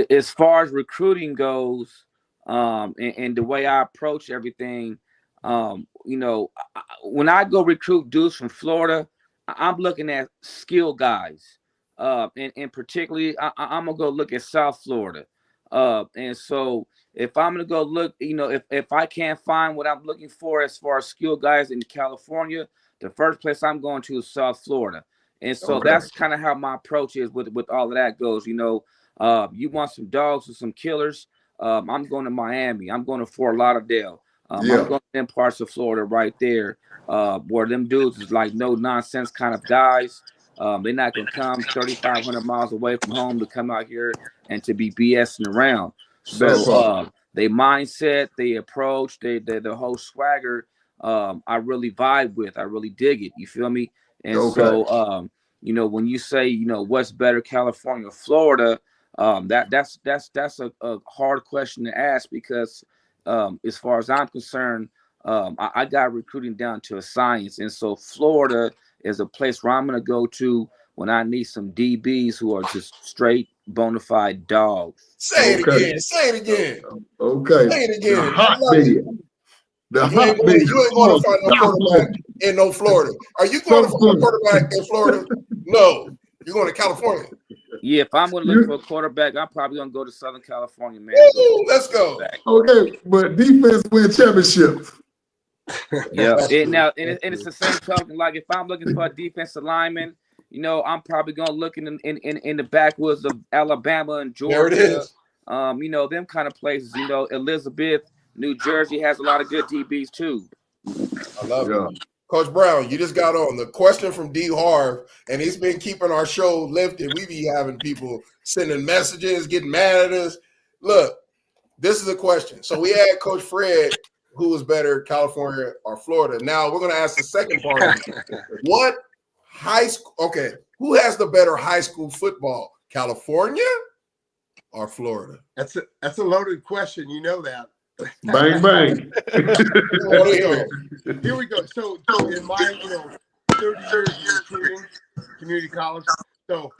Speaker 6: As far as recruiting goes, and the way I approach everything, when I go recruit dudes from Florida, I'm looking at skill guys, and particularly I'm gonna go look at South Florida, and so if I'm gonna go look, if I can't find what I'm looking for as far as skill guys in California, the first place I'm going to is South Florida. And so that's kind of how my approach is with all of that goes. You want some dogs or some killers, I'm going to Miami. I'm going to Fort Lauderdale. I'm going to them parts of Florida right there where them dudes is like no nonsense kind of guys. They're not going to come 3,500 miles away from home to come out here and to be BSing around. So they mindset, they approach, the whole swagger, I really vibe with. I really dig it. You feel me? And so, when you say, what's better, California or Florida, that's a hard question to ask because as far as I'm concerned, I got recruiting down to a science. And so Florida is a place where I'm going to go to when I need some DBs who are just straight bona fide dogs.
Speaker 2: Say it again. Say it again.
Speaker 1: Okay.
Speaker 2: Say it again.
Speaker 1: The hotbed.
Speaker 2: You ain't going to find no quarterback in no Florida. Are you going to find a quarterback in Florida? No. You're going to California.
Speaker 6: Yeah, if I'm going to look for a quarterback, I'm probably going to go to Southern California, man.
Speaker 2: Woo, let's go.
Speaker 1: Okay, but defense win championships.
Speaker 6: Yeah, it's the same token. Like if I'm looking for a defensive lineman, I'm probably going to look in the backwoods of Alabama and Georgia.
Speaker 2: There it is.
Speaker 6: Them kind of places. Elizabeth, New Jersey has a lot of good DBs too.
Speaker 2: I love it. Coach Brown, you just got on the question from D. Harv, and he's been keeping our show lifted. We be having people sending messages, getting mad at us. Look, this is a question. So we had Coach Fred, who was better, California or Florida. Now we're going to ask the second part of it. What high school? Okay, who has the better high school football, California or Florida?
Speaker 7: That's a loaded question. You know that.
Speaker 1: Bang, bang.
Speaker 7: Here we go. So in my 30 years of recruiting community college, so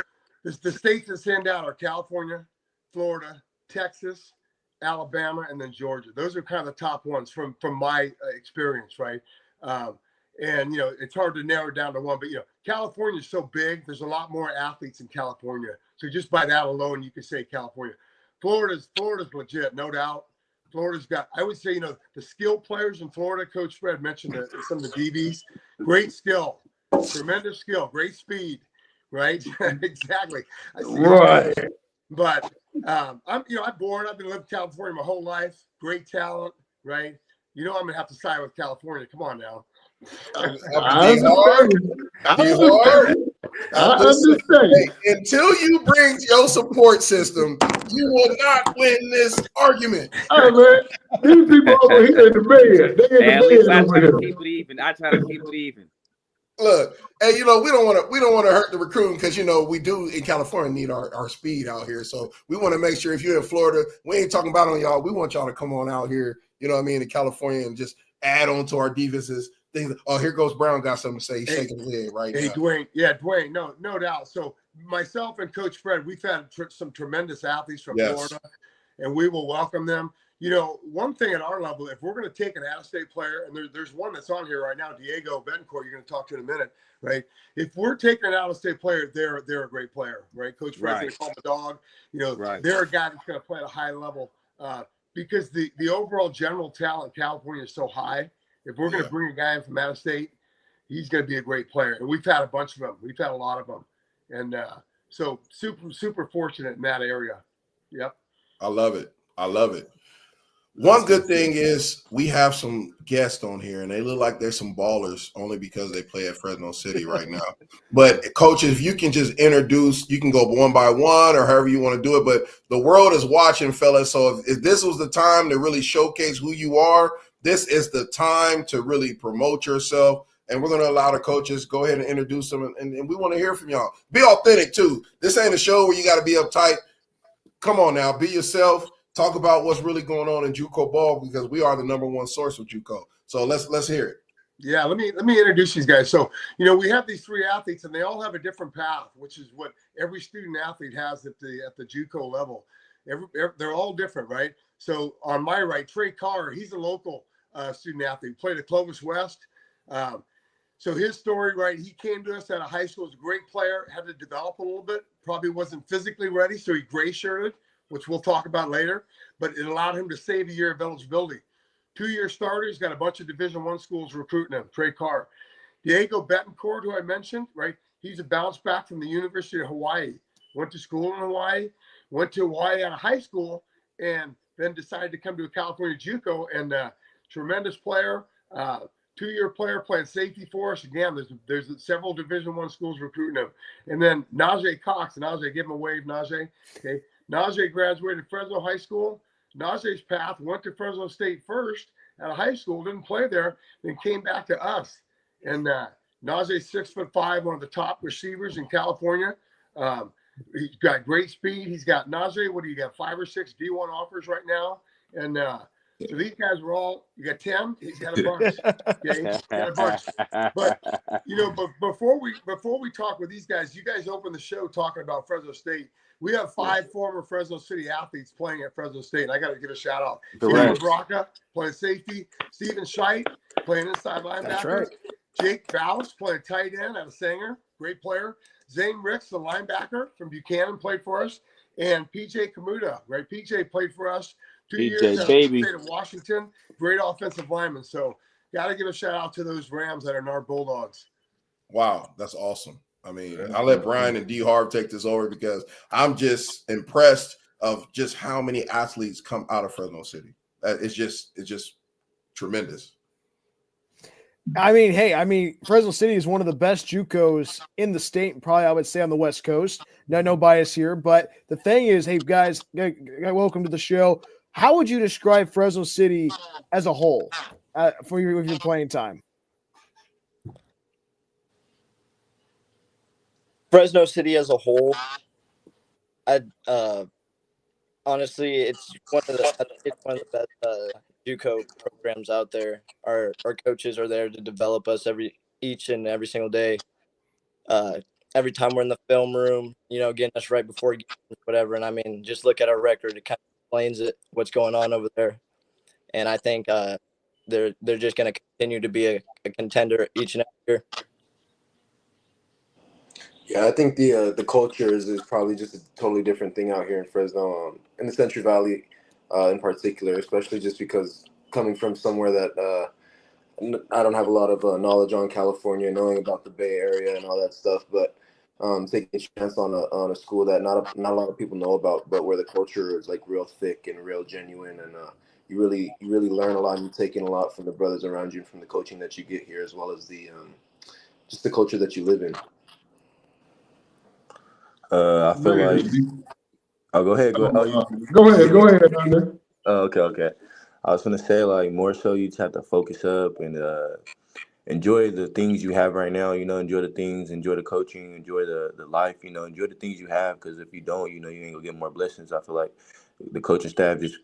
Speaker 7: the states that stand out are California, Florida, Texas, Alabama, and then Georgia. Those are kind of the top ones from my experience, right? And it's hard to narrow it down to one, but California is so big. There's a lot more athletes in California, so just by that alone, you could say California. Florida's legit, no doubt. Florida's got, I would say, the skill players in Florida. Coach Fred mentioned some of the DBs. Great skill, tremendous skill, great speed. right? Exactly. I see
Speaker 1: Right.
Speaker 7: but I'm born. I've been living in California my whole life. Great talent, right? I'm gonna have to side with California. Come on now.
Speaker 1: I understand. I
Speaker 2: D-Hard.
Speaker 1: understand. I
Speaker 2: Listen,
Speaker 1: understand.
Speaker 2: hey, until you bring your support system, you will not win this argument.
Speaker 1: Hey man, these people over here in the bed. They in
Speaker 6: Hey, at
Speaker 1: the
Speaker 6: least
Speaker 1: bed
Speaker 6: I
Speaker 1: over
Speaker 6: try to
Speaker 1: here.
Speaker 6: keep it even. I try to keep it even.
Speaker 2: Look, hey, we don't want to hurt the recruiting because we do in California need our speed out here. So we want to make sure if you're in Florida, we ain't talking about on y'all. We want y'all to come on out here, in California and just add on to our defenses. Things. Oh, here goes Brown. Got something to say. He's shaking his head right now.
Speaker 7: Dwayne. Yeah, Dwayne. No doubt. So myself and Coach Fred, we've had some tremendous athletes from Florida, and we will welcome them. One thing at our level, if we're going to take an out-of-state player, and there's one that's on here right now, Diego Betancourt, you're going to talk to in a minute, right? If we're taking an out-of-state player, they're a great player, right? Coach Fred's going to call him a dog. They're a guy that's going to play at a high level because the overall general talent in California is so high. If we're going to bring a guy in from out-of-state, he's going to be a great player. And we've had a bunch of them. We've had a lot of them. And so super fortunate in that area. Yep.
Speaker 2: I love it. One good thing is we have some guests on here, and they look like they're some ballers only because they play at Fresno City right now. But coaches, if you can just introduce, you can go one by one or however you want to do it. But the world is watching, fellas. So if this was the time to really showcase who you are, this is the time to really promote yourself. And we're going to allow the coaches go ahead and introduce them. And we want to hear from y'all. Be authentic, too. This ain't a show where you got to be uptight. Come on now. Be yourself. Talk about what's really going on in JUCO ball because we are the number one source of JUCO. So let's hear it.
Speaker 7: Yeah, let me introduce these guys. So, we have these three athletes and they all have a different path, which is what every student athlete has at the JUCO level. They're all different, right? So on my right, Trey Carr, he's a local student athlete, played at Clovis West. So his story, right, he came to us out of high school as a great player, had to develop a little bit, probably wasn't physically ready, so he gray shirted, which we'll talk about later, but it allowed him to save a year of eligibility. 2-year starter, he's got a bunch of Division I schools recruiting him, Trey Carr. Diego Betancourt, who I mentioned, right, he's a bounce back from the University of Hawaii, went to school in Hawaii, went to Hawaii out of high school, and then decided to come to a California JUCO, and tremendous player, 2-year player playing safety for us. Again, there's several Division I schools recruiting him. And then Najee Cox, Najee, give him a wave, Najee. Okay. Najee graduated Fresno High School. Najee's path went to Fresno State first out of high school, didn't play there, then came back to us. And Najee's 6'5", one of the top receivers in California. He's got great speed. He's got Najee. What do you got? 5 or 6 D1 offers right now. And so these guys were all. You got 10. He's got a bunch. Okay, he's got a bunch. But but before we talk with these guys, you guys opened the show talking about Fresno State. We have 5 former Fresno City athletes playing at Fresno State. I got to give a shout out. Taylor Braca playing safety. Steven Scheidt playing inside linebacker. That's right. Jake Baus playing tight end out of Sanger. Great player. Zane Ricks, the linebacker from Buchanan, played for us. And PJ Kamuta, right? PJ played for us 2 years at the state of Washington. Great offensive lineman. So got to give a shout out to those Rams that are in our Bulldogs.
Speaker 2: Wow, that's awesome. I mean, I'll let Bryan and D. Harv take this over because I'm just impressed of just how many athletes come out of Fresno City. It's just tremendous.
Speaker 3: I mean, Fresno City is one of the best JUCOs in the state, and probably I would say on the West Coast. No bias here, but the thing is, hey guys, welcome to the show. How would you describe Fresno City as a whole for your playing time?
Speaker 8: Fresno City as a whole, honestly, it's one of the best JUCO programs out there. Our coaches are there to develop us each and every single day. Every time we're in the film room, getting us right before games, whatever. And I mean, just look at our record; it kind of explains what's going on over there. And I think they're just going to continue to be a contender each and every year.
Speaker 5: Yeah, I think the culture is probably just a totally different thing out here in Fresno, in the Century Valley, in particular, especially just because coming from somewhere that I don't have a lot of knowledge on California, knowing about the Bay Area and all that stuff, but taking a chance on a school that not a lot of people know about, but where the culture is like real thick and real genuine, and you really learn a lot and you take in a lot from the brothers around you, from the coaching that you get here, as well as the just the culture that you live in.
Speaker 9: I feel like. Oh, go ahead. Go
Speaker 1: ahead, Andre.
Speaker 9: Oh, okay. I was gonna say, like, more so you just have to focus up and enjoy the things you have right now. Enjoy the things, enjoy the coaching, enjoy the life. Enjoy the things you have, because if you don't, you ain't gonna get more blessings. I feel like the coaching staff just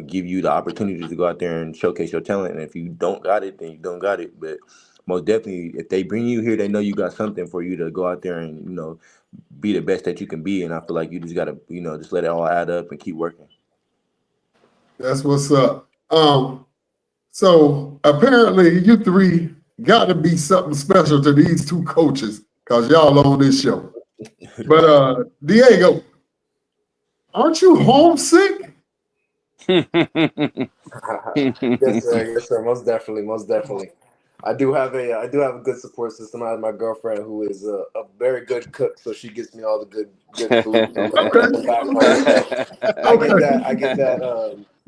Speaker 9: give you the opportunity to go out there and showcase your talent, and if you don't got it, then you don't got it. But most definitely, if they bring you here, they know you got something for you to go out there and be the best that you can be. And I feel like you just gotta just let it all add up and keep working.
Speaker 1: That's what's up. So apparently you three got to be something special to these two coaches, because y'all on this show. But Diego, aren't you homesick?
Speaker 5: Yes, sir. Most definitely. I do have a good support system. I have my girlfriend, who is a very good cook, so she gets me all the good food. I get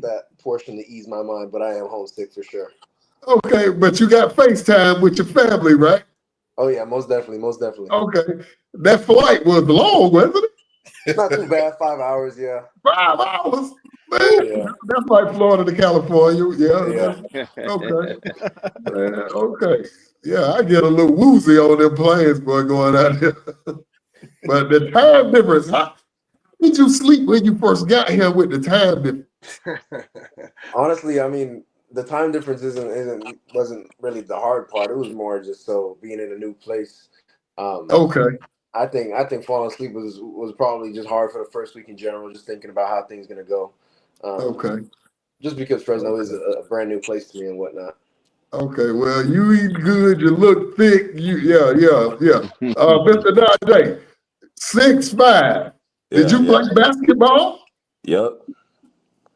Speaker 5: that portion to ease my mind, but I am homesick for sure.
Speaker 1: Okay, but you got FaceTime with your family, right?
Speaker 5: Oh yeah, most definitely.
Speaker 1: Okay, that flight was long, wasn't it?
Speaker 5: It's not too bad. 5 hours, yeah.
Speaker 1: 5 hours, man. Yeah. That's like Florida to California. Yeah. Okay. Man, okay. Yeah, I get a little woozy on them planes, boy, going out there. But the time difference, how did you sleep when you first got here with the time difference?
Speaker 5: Honestly, I mean, the time difference wasn't really the hard part. It was more just so being in a new place.
Speaker 1: Okay.
Speaker 5: I think falling asleep was probably just hard for the first week in general, just thinking about how things gonna go.
Speaker 1: Okay.
Speaker 5: Just because Fresno is a brand new place to me and whatnot.
Speaker 1: Okay, well, you eat good, you look thick, yeah. Mr. Najee, 6'5". Did you play basketball?
Speaker 9: Yep.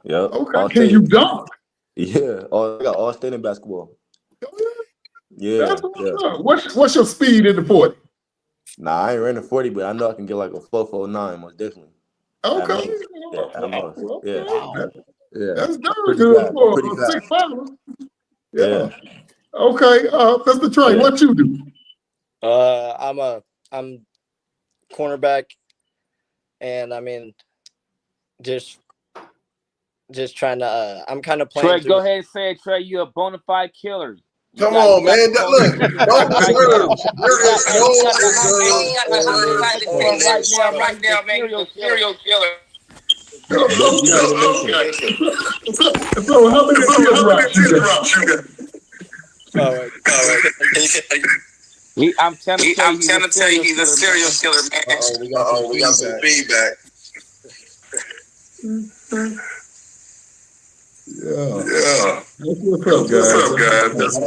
Speaker 1: Okay, can you dunk?
Speaker 9: Yeah, I got all state in basketball. Yeah.
Speaker 1: What's your speed in the 40?
Speaker 9: Nah, I ain't ran a 40, but I know I can get like a 4.49, most definitely.
Speaker 1: Okay.
Speaker 9: Yeah.
Speaker 1: That's very good for a 6'5". Yeah. Okay, Mr. Trey, what you do?
Speaker 8: I'm cornerback, and I mean, just trying to. I'm kind of playing.
Speaker 6: Trey, go ahead and say it, Trey. You're a bona fide killer.
Speaker 2: Come on, man. Look, there is no
Speaker 6: right now, man. Serial killer.
Speaker 1: So how many drops you got?
Speaker 6: I'm trying to tell you, he's a serial killer, man.
Speaker 2: We got some feedback.
Speaker 1: Yeah. What's up, guys?
Speaker 2: That's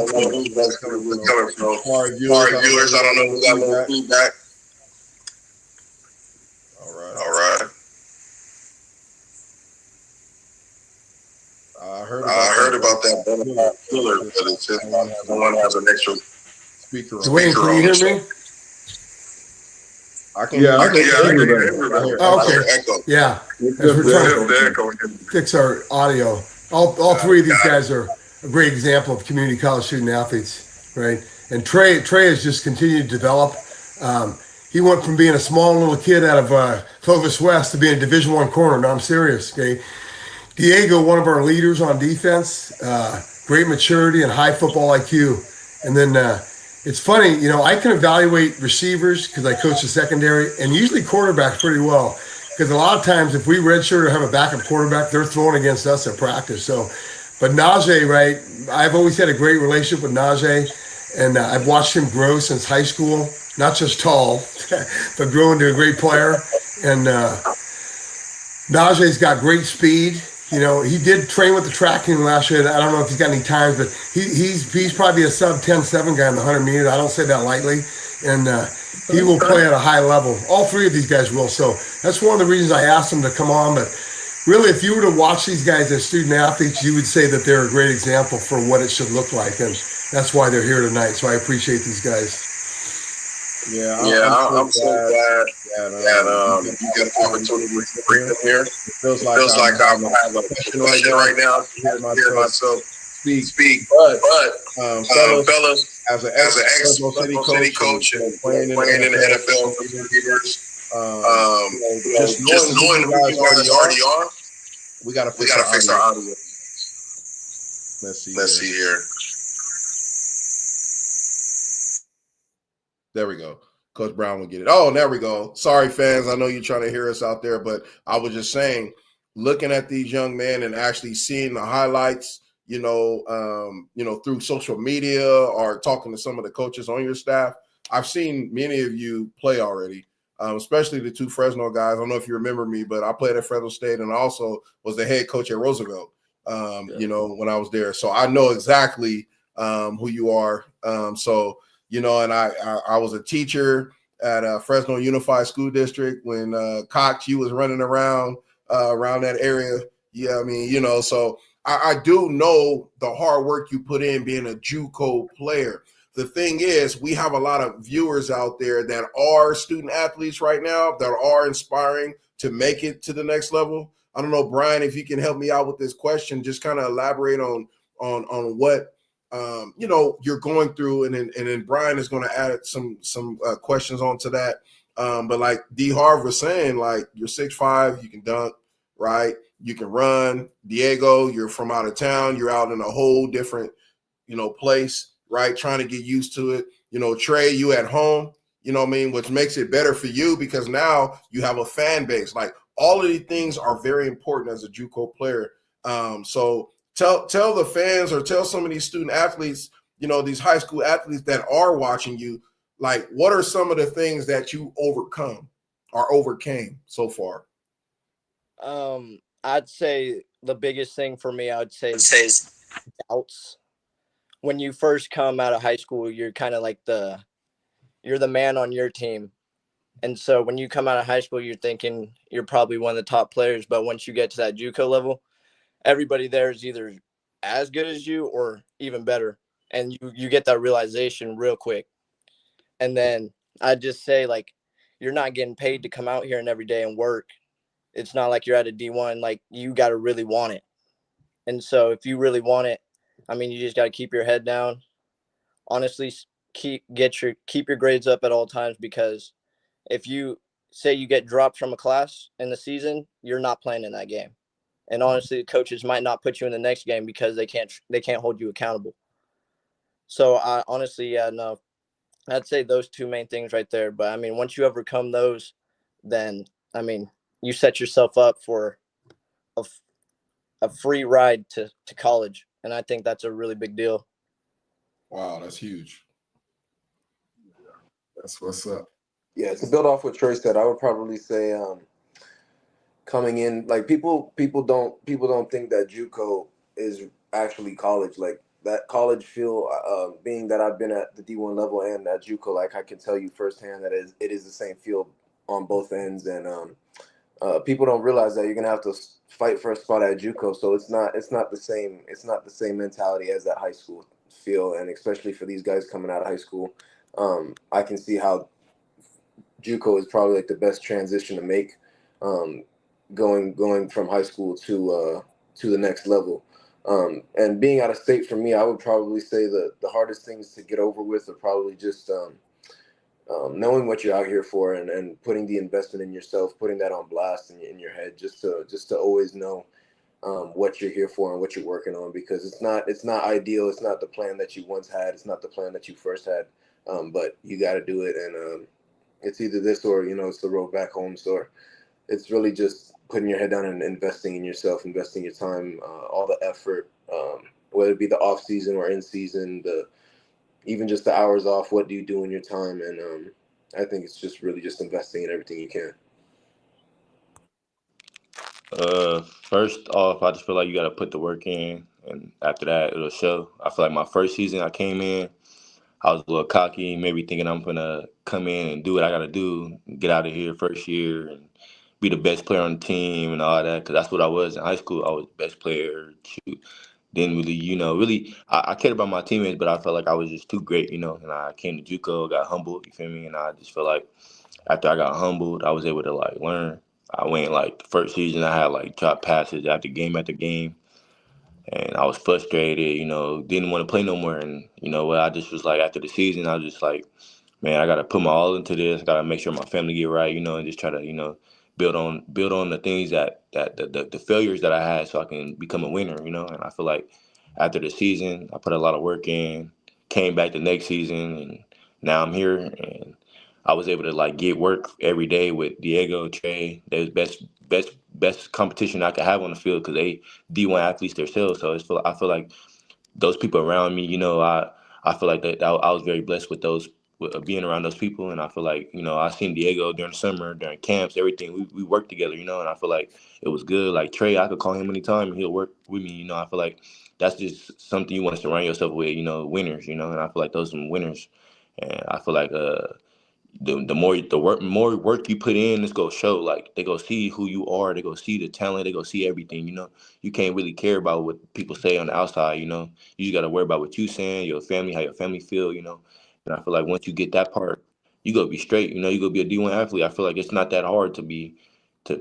Speaker 2: coming from. Our viewers, I don't know if we got a little feedback. All right. I heard about that killer, but it's just no one has an extra speaker on.
Speaker 7: Dwayne, can you hear me?
Speaker 1: I can hear everybody.
Speaker 7: Okay.
Speaker 2: Echo.
Speaker 7: Yeah. As we're trying to fix our audio. All three of these guys are a great example of community college student athletes, right? And Trey has just continued to develop. He went from being a small little kid out of Clovis West to being a Division I corner. No, I'm serious, okay? Diego, one of our leaders on defense, great maturity and high football IQ. And then it's funny, I can evaluate receivers because I coach the secondary, and usually quarterbacks pretty well. Because a lot of times if we redshirt or have a backup quarterback, they're throwing against us at practice. But Najee, right, I've always had a great relationship with Najee, and I've watched him grow since high school, not just tall, but grow into a great player. And Najee's got great speed. He did train with the track team last year. I don't know if he's got any times, but he's probably a sub 10.7 guy in the 100 meters. I don't say that lightly. And he will play at a high level. All three of these guys will. So that's one of the reasons I asked them to come on. But really, if you were to watch these guys as student athletes, you would say that they're a great example for what it should look like. And that's why they're here tonight. So I appreciate these guys.
Speaker 2: Yeah,
Speaker 1: Yeah,
Speaker 2: I'm
Speaker 1: I'm
Speaker 2: so
Speaker 1: so
Speaker 2: glad
Speaker 1: glad
Speaker 2: that
Speaker 1: that
Speaker 2: you get
Speaker 1: you
Speaker 2: the
Speaker 1: get the
Speaker 2: opportunity to
Speaker 1: opportunity to
Speaker 2: bring
Speaker 1: bring
Speaker 2: them
Speaker 1: them
Speaker 2: here.
Speaker 1: here.
Speaker 2: It feels
Speaker 1: It
Speaker 2: like
Speaker 1: feels
Speaker 2: I'm
Speaker 1: like I'm
Speaker 2: having
Speaker 1: having
Speaker 2: a
Speaker 1: a
Speaker 2: question right
Speaker 1: question
Speaker 2: now
Speaker 1: right now
Speaker 2: to hear
Speaker 1: to hear
Speaker 2: myself
Speaker 1: myself
Speaker 2: speak.
Speaker 1: speak.
Speaker 2: But
Speaker 1: But
Speaker 2: fellas,
Speaker 1: fellas,
Speaker 2: as an
Speaker 1: as an ex
Speaker 2: ex-Fresno City
Speaker 1: Fresno City
Speaker 2: coach and
Speaker 1: coach and
Speaker 2: playing in the
Speaker 1: playing in the
Speaker 2: NFL for
Speaker 1: NFL
Speaker 2: some
Speaker 1: for some
Speaker 2: years,
Speaker 1: years,
Speaker 2: just
Speaker 1: just
Speaker 2: knowing who
Speaker 1: knowing
Speaker 2: you
Speaker 1: who
Speaker 2: guys
Speaker 1: you
Speaker 2: already
Speaker 1: guys
Speaker 2: are,
Speaker 1: already are,
Speaker 2: we got to
Speaker 1: we
Speaker 2: fix
Speaker 1: gotta
Speaker 2: our
Speaker 1: fix our
Speaker 2: audio.
Speaker 1: audio.
Speaker 2: Let's see
Speaker 1: Let's
Speaker 2: here.
Speaker 1: see here.
Speaker 2: There we go. Coach Brown will get it. Oh, there we go. Sorry, fans. I know you're trying to hear us out there, but I was just saying, looking at these young men and actually seeing the highlights, through social media or talking to some of the coaches on your staff. I've seen many of you play already, especially the two Fresno guys. I don't know if you remember me, but I played at Fresno State and I also was the head coach at Roosevelt, when I was there. So I know exactly who you are. And I was a teacher at Fresno Unified School District when Cox, you was running around that area. Yeah, I mean, so I do know the hard work you put in being a JUCO player. The thing is, we have a lot of viewers out there that are student athletes right now that are inspiring to make it to the next level. I don't know, Brian, if you can help me out with this question, just kind of elaborate on what you're going through, and then Brian is going to add some questions onto that. But like D Harv was saying, like you're 6'5", you can dunk, right? You can run. Diego, you're from out of town. You're out in a whole different, place, right? Trying to get used to it. Trey, you at home, which makes it better for you because now you have a fan base. Like all of these things are very important as a JUCO player. So tell the fans or tell some of these student athletes, these high school athletes that are watching you, like what are some of the things that you overcome or overcame so far?
Speaker 8: I'd say the biggest thing for me, I would say,
Speaker 1: It
Speaker 8: is
Speaker 1: says
Speaker 8: doubts. When you first come out of high school, you're kind of like you're the man on your team. And so when you come out of high school, you're thinking you're probably one of the top players. But once you get to that JUCO level, everybody there is either as good as you or even better. And you get that realization real quick. And then I just say, like, you're not getting paid to come out here and every day and work. It's not like you're at a D1. Like, you got to really want it. And so if you really want it, I mean, you just got to keep your head down. Honestly, keep your grades up at all times, because if you say you get dropped from a class in the season, you're not playing in that game. And honestly, coaches might not put you in the next game because they can't hold you accountable. So I honestly, yeah, no, I'd say those two main things right there. But I mean, once you overcome those, then I mean, you set yourself up for a, a free ride to college. And I think that's a really big deal.
Speaker 2: Wow, that's huge.
Speaker 1: that's what's up.
Speaker 9: Yeah, to build off what Trey said, I would probably say coming in, like people don't think that JUCO is actually college. Like that college feel, being that I've been at the D1 level and at JUCO, like I can tell you firsthand that it is the same feel on both ends. And people don't realize that you're gonna have to fight for a spot at JUCO. So it's not the same mentality as that high school feel. And especially for these guys coming out of high school, I can see how JUCO is probably like the best transition to make, going from high school to the next level. And being out of state for me, I would probably say the hardest things to get over with are probably just knowing what you're out here for, and putting the investment in yourself, putting that on blast in your head, just to always know what you're here for and what you're working on, because it's not ideal. It's not the plan that you once had. It's not the plan that you first had. But you got to do it, and it's either this or it's the road back home. So it's really just putting your head down and investing in yourself, investing your time, all the effort, whether it be the off season or in season, even just the hours off. What do you do in your time? And I think it's just really just investing in everything you can.
Speaker 5: First off, I just feel like you got to put the work in, and after that, it'll show. I feel like my first season I came in, I was a little cocky, maybe thinking I'm gonna come in and do what I gotta do, get out of here first year, and be the best player on the team and all that. Because that's what I was in high school. I was the best player. Shoot.
Speaker 9: didn't really, really, I cared about my teammates, but I felt like I was just too great, and I came to JUCO, got humbled, you feel me? And I just felt like after I got humbled, I was able to like learn. I went like the first season, I had like drop passes after game, and I was frustrated, didn't want to play no more. And what I just was like after the season, I was just like, man, I gotta put my all into this. I gotta make sure my family get right, and just try to, build on the things that the failures that I had, so I can become a winner. And I feel like after the season, I put a lot of work in, came back the next season, and now I'm here, and I was able to like get work every day with Diego, Trey. They was best competition I could have on the field because they D1 athletes themselves. So I feel like those people around me, I feel like that I was very blessed with those with being around those people, and I feel like I seen Diego during the summer, during camps, everything. We worked together, and I feel like it was good. Like Trey, I could call him anytime, and he'll work with me. I feel like that's just something you want to surround yourself with, winners. And I feel like those are some winners, and I feel like more work you put in, it's gonna show. Like they go see who you are, they go see the talent, they go see everything. You can't really care about what people say on the outside. You just gotta worry about what you saying, your family, how your family feel. And I feel like once you get that part, you gonna be straight. You gonna be a D1 athlete. I feel like it's not that hard to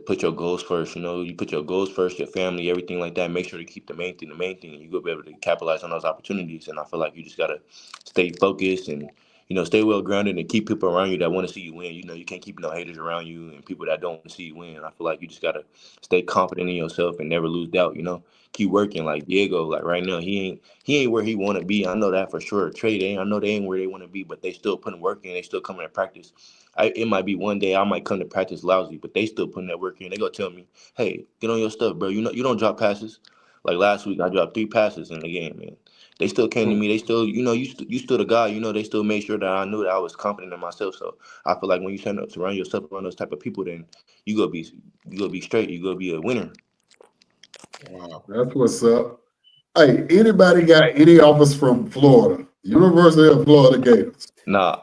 Speaker 9: put your goals first. You put your goals first, your family, everything like that. Make sure to keep the main thing, and you go be able to capitalize on those opportunities. And I feel like you just gotta stay focused and stay well grounded and keep people around you that want to see you win. You can't keep no haters around you and people that don't want to see you win. I feel like you just gotta stay confident in yourself and never lose doubt. Keep working. Like Diego, like right now, he ain't where he want to be. I know that for sure. Trey, I know they ain't where they want to be, but they still putting work in. They still coming to practice. It might be one day I might come to practice lousy, but they still putting that work in. They gonna tell me, hey, get on your stuff, bro. You don't drop passes. Like last week, I dropped 3 passes in the game, man. They still came to me. They still, you still the guy. They still made sure that I knew that I was confident in myself. So I feel like when you surround yourself around those type of people, then you gonna be straight. You gonna be a winner.
Speaker 2: Wow.
Speaker 1: That's what's up. Hey, anybody got any offers from Florida? University of Florida Gators.
Speaker 9: Nah.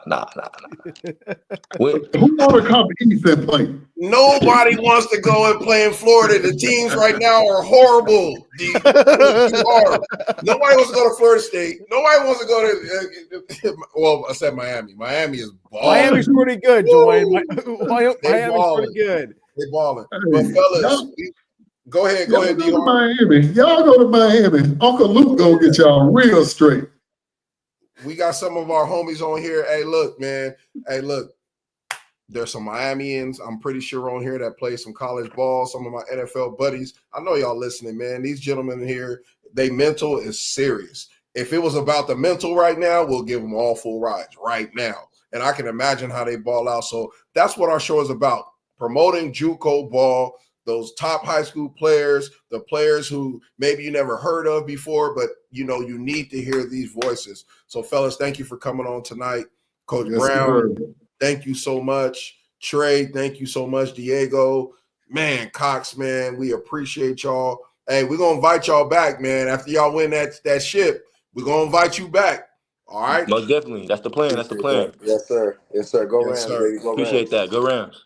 Speaker 9: When,
Speaker 1: Who want to come east and play?
Speaker 2: Nobody wants to go and play in Florida. The teams right now are horrible. Harv. Nobody wants to go to Florida State. Nobody wants to go to well, I said Miami. Miami is balling.
Speaker 3: Miami's pretty good, Dwayne. Miami's pretty good.
Speaker 2: They balling.
Speaker 1: Hey,
Speaker 2: But fellas, go ahead,
Speaker 1: Go to
Speaker 2: D-Harv.
Speaker 1: Miami. Y'all go to Miami. Uncle Luke gonna get y'all real straight.
Speaker 2: We got some of our homies on here. Hey, look, man. Hey, look. There's some Miamians, I'm pretty sure, on here that play some college ball. Some of my NFL buddies. I know y'all listening, man. These gentlemen here, they mental is serious. If it was about the mental right now, we'll give them all full rides right now. And I can imagine how they ball out. So that's what our show is about. Promoting JUCO ball, those top high school players, the players who maybe you never heard of before, but you need to hear these voices. So fellas, thank you for coming on tonight. Coach Brown.
Speaker 1: Sir.
Speaker 2: Thank you so much. Trey, thank you so much. Diego, man, Cox, man, we appreciate y'all. Hey, we're going to invite y'all back, man. After y'all win that ship, we're going to invite you back. All right?
Speaker 9: Most definitely. That's the plan. That's the plan.
Speaker 10: Yes, sir. Yes, sir. Go
Speaker 2: Yes,
Speaker 10: Rams,
Speaker 2: sir.
Speaker 10: baby. Go
Speaker 9: Appreciate
Speaker 10: Rams.
Speaker 9: that. Go Rams.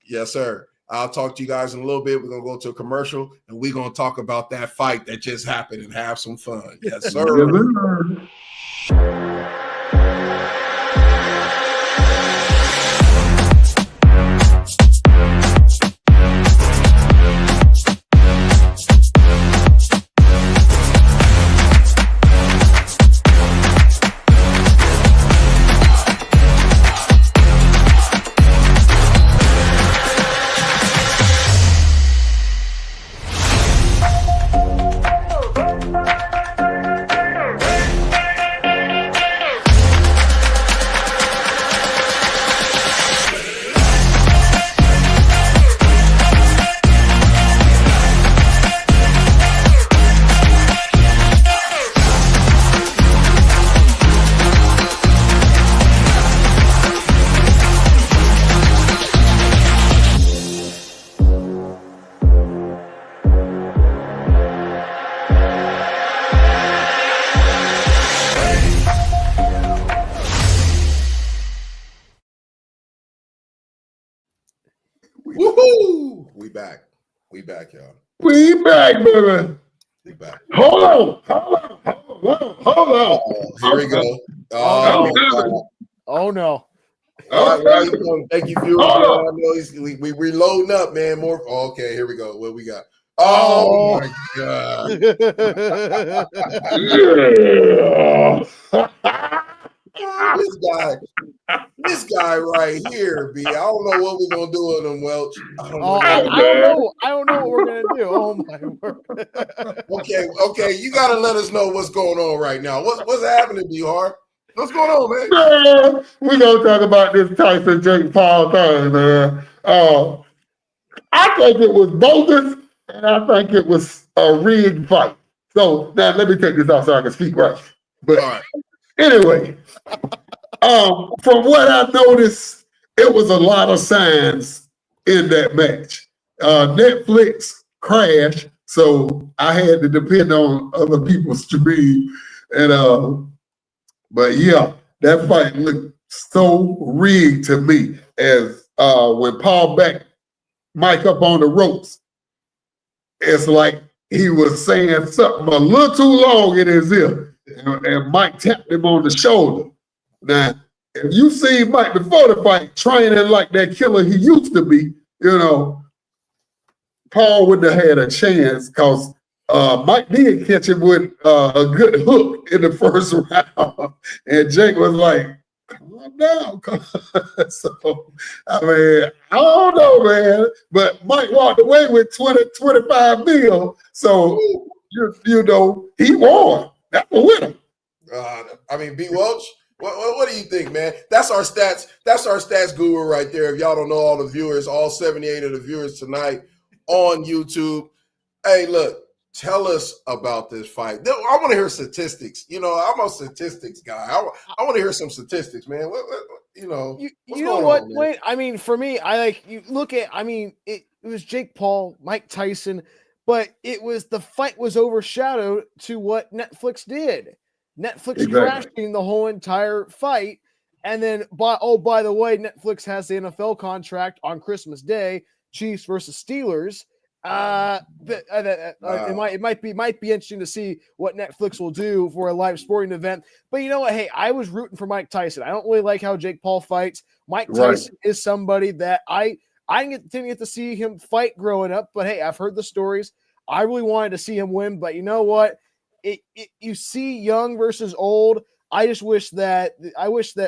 Speaker 2: Yes, sir. I'll talk to you guys in a little bit. We're going to go to a commercial, and we're going to talk about that fight that just happened and have some fun. Yes, sir.
Speaker 1: Yes, sir.
Speaker 2: Woohoo! We back. We back, y'all.
Speaker 1: We back, baby.
Speaker 2: We back.
Speaker 1: Hold on.
Speaker 2: Here we go.
Speaker 3: Oh,
Speaker 2: no.
Speaker 3: Oh no.
Speaker 2: Why you doing? Thank you, viewers.
Speaker 1: Hold
Speaker 2: Man.
Speaker 1: on.
Speaker 2: I know we reloading up, man. More. Okay, here we go. What we got?
Speaker 3: Oh.
Speaker 2: Oh my God. This guy right here, B. I don't know what we're gonna do with him, Welch. I don't know.
Speaker 3: I don't know. I don't know what we're gonna do. Oh my word.
Speaker 2: Okay. You gotta let us know what's going on right now. What's happening to you, Harv? What's going on, man?
Speaker 1: Man, we're gonna talk about this Tyson Jake Paul thing, man. I think it was bogus, and I think it was a rigged fight. So now let me take this off so I can speak right. But
Speaker 2: All right.
Speaker 1: anyway, from what I noticed, it was a lot of signs in that match. Netflix crashed, so I had to depend on other people's stream. And but yeah, that fight looked so rigged to me. As when Paul backed Mike up on the ropes, it's like he was saying something a little too long in his ear, and Mike tapped him on the shoulder. Now, if you see Mike before the fight training like that killer he used to be, Paul wouldn't have had a chance because Mike did catch him with a good hook in the first round. And Jake was like, calm down. So, I mean, I don't know, man. But Mike walked away with 25 mil. So, he won. That's a winner.
Speaker 2: I mean, B. Welch, what do you think, man? That's our stats. That's our stats guru right there. If y'all don't know all the viewers, all 78 of the viewers tonight on YouTube. Hey, look, tell us about this fight. I want to hear statistics. I'm a statistics guy. I want to hear some statistics, man.
Speaker 3: You know what, Dwayne? I mean, for me, it was Jake Paul, Mike Tyson, but the fight was overshadowed to what Netflix did. Netflix crashing the whole entire fight. And then, by the way, Netflix has the NFL contract on Christmas Day, Chiefs versus Steelers. It might be interesting to see what Netflix will do for a live sporting event. But you know what? Hey, I was rooting for Mike Tyson. I don't really like how Jake Paul fights. Mike Tyson is somebody that I didn't get to see him fight growing up. But hey, I've heard the stories. I really wanted to see him win. But you know what? You see young versus old. I wish that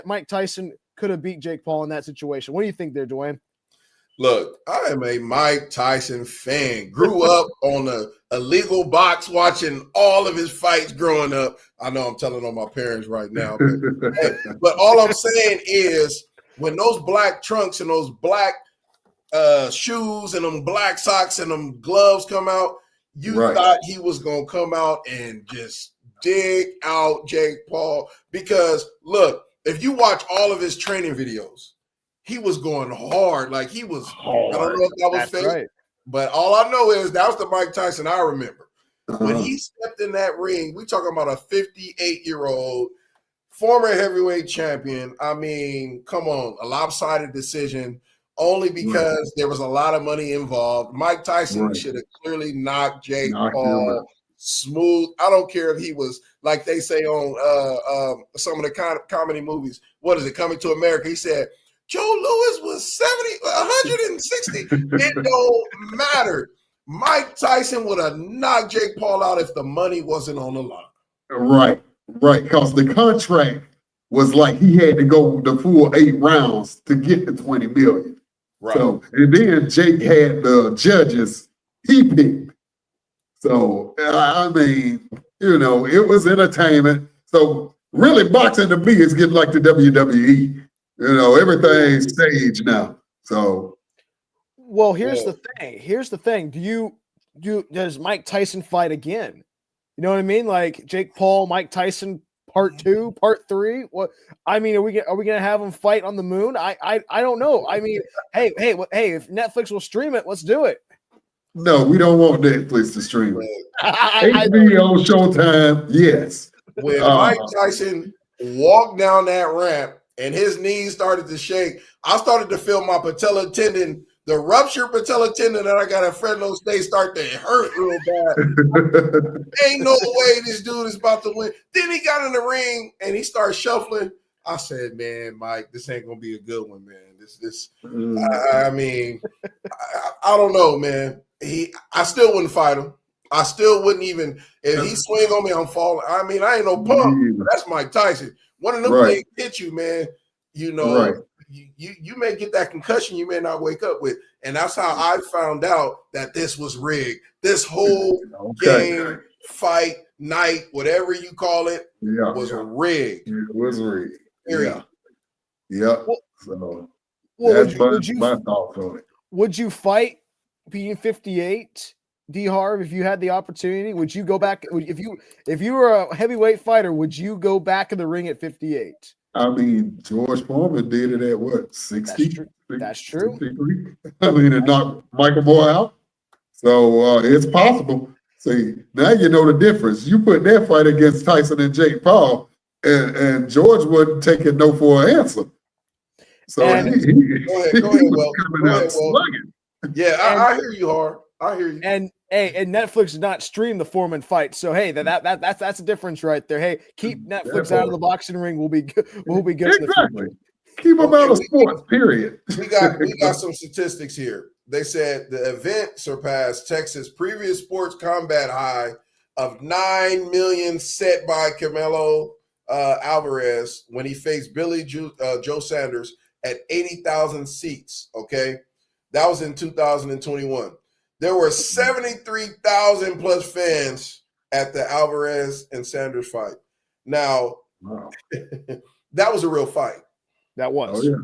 Speaker 3: Mike Tyson could have beat Jake Paul in that situation. What do you think there, Dwayne?
Speaker 2: Look, I am a Mike Tyson fan. Grew up on the illegal box watching all of his fights growing up. I know I'm telling on my parents right now. But all I'm saying is when those black trunks and those black shoes and them black socks and them gloves come out, you thought he was going to come out and just dig out Jake Paul. Because, look, if you watch all of his training videos, he was going hard. Like he was hard. I don't know if that was fake, but all I know is that was the Mike Tyson I remember. When he stepped in that ring, we talking about a 58-year-old former heavyweight champion. I mean, come on, a lopsided decision only because there was a lot of money involved. Mike Tyson should have clearly knocked Jake Paul smooth. I don't care if he was, like they say on some of the comedy movies. What is it, Coming to America? He said, Joe Louis was 160. It don't matter. Mike Tyson would have knocked Jake Paul out if the money wasn't on the line.
Speaker 1: Right. Because the contract was like he had to go the full 8 rounds to get the 20 million. Right. So, and then Jake had the judges he picked. So, I mean, it was entertainment. So, really, boxing to me is getting like the WWE. Everything's staged now. So,
Speaker 3: well, here's the thing. Does Mike Tyson fight again? You know what I mean? Like Jake Paul, Mike Tyson, part 2, part 3. What? I mean, are we gonna have him fight on the moon? I don't know. I mean, hey, if Netflix will stream it, let's do it.
Speaker 1: No, we don't want Netflix to stream it. HBO, Showtime, yes.
Speaker 2: When Mike Tyson walked down that ramp and his knees started to shake, I started to feel my patella tendon, The ruptured patella tendon that I got at Fresno State start to hurt real bad. Ain't no way this dude is about to win. Then he got in the ring and he started shuffling. I said, man, Mike, this ain't gonna be a good one, man. I mean, I don't know, man. I still wouldn't fight him. I still wouldn't even if he swing on me, I'm falling. I mean, I ain't no punk. That's Mike Tyson. One of them things hit you, man. You know, you may get that concussion you may not wake up with. And that's how I found out that this was rigged. This whole game, fight, night, whatever you call it, was rigged.
Speaker 1: It was rigged.
Speaker 2: Period.
Speaker 1: Yeah. So that's my thoughts on it.
Speaker 3: Would you fight being 58, D Harv, if you had the opportunity? Would you go back if you were a heavyweight fighter? Would you go back in the ring at 58?
Speaker 1: I mean, George Foreman did it at what, 60?
Speaker 3: That's true.
Speaker 1: 63? I mean, it knocked Michael Moore out. So it's possible. See, now you know the difference. You put that fight against Tyson and Jake Paul, and George wasn't taking no for an answer. So
Speaker 2: go ahead, Will. Yeah, I hear you, Harv. I hear you.
Speaker 3: And Netflix did not stream the Foreman fight, so hey, that's a difference right there. Hey, keep Netflix out of the boxing ring. We'll be good.
Speaker 1: Exactly. Keep them out of sports. Period.
Speaker 2: We got some statistics here. They said the event surpassed Texas' previous sports combat high of 9 million set by Canelo Alvarez when he faced Billy Joe Sanders at 80,000 seats. Okay, that was in 2021. There were 73,000 plus fans at the Alvarez and Sanders fight. Now, that was a real fight.
Speaker 3: That was.
Speaker 1: Oh,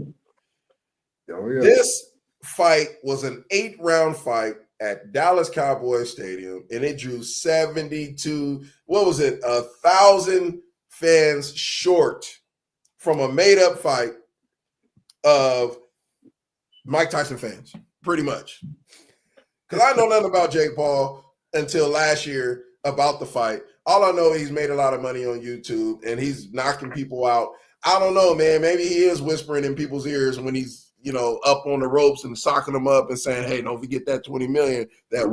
Speaker 1: yeah.
Speaker 2: This fight was an 8-round fight at Dallas Cowboys Stadium, and it drew 1,000 fans short from a made-up fight of Mike Tyson fans, pretty much. Because I know nothing about Jake Paul until last year about the fight. All I know, he's made a lot of money on YouTube, and he's knocking people out. I don't know, man. Maybe he is whispering in people's ears when he's, up on the ropes and socking them up and saying, hey, don't forget that 20 million. I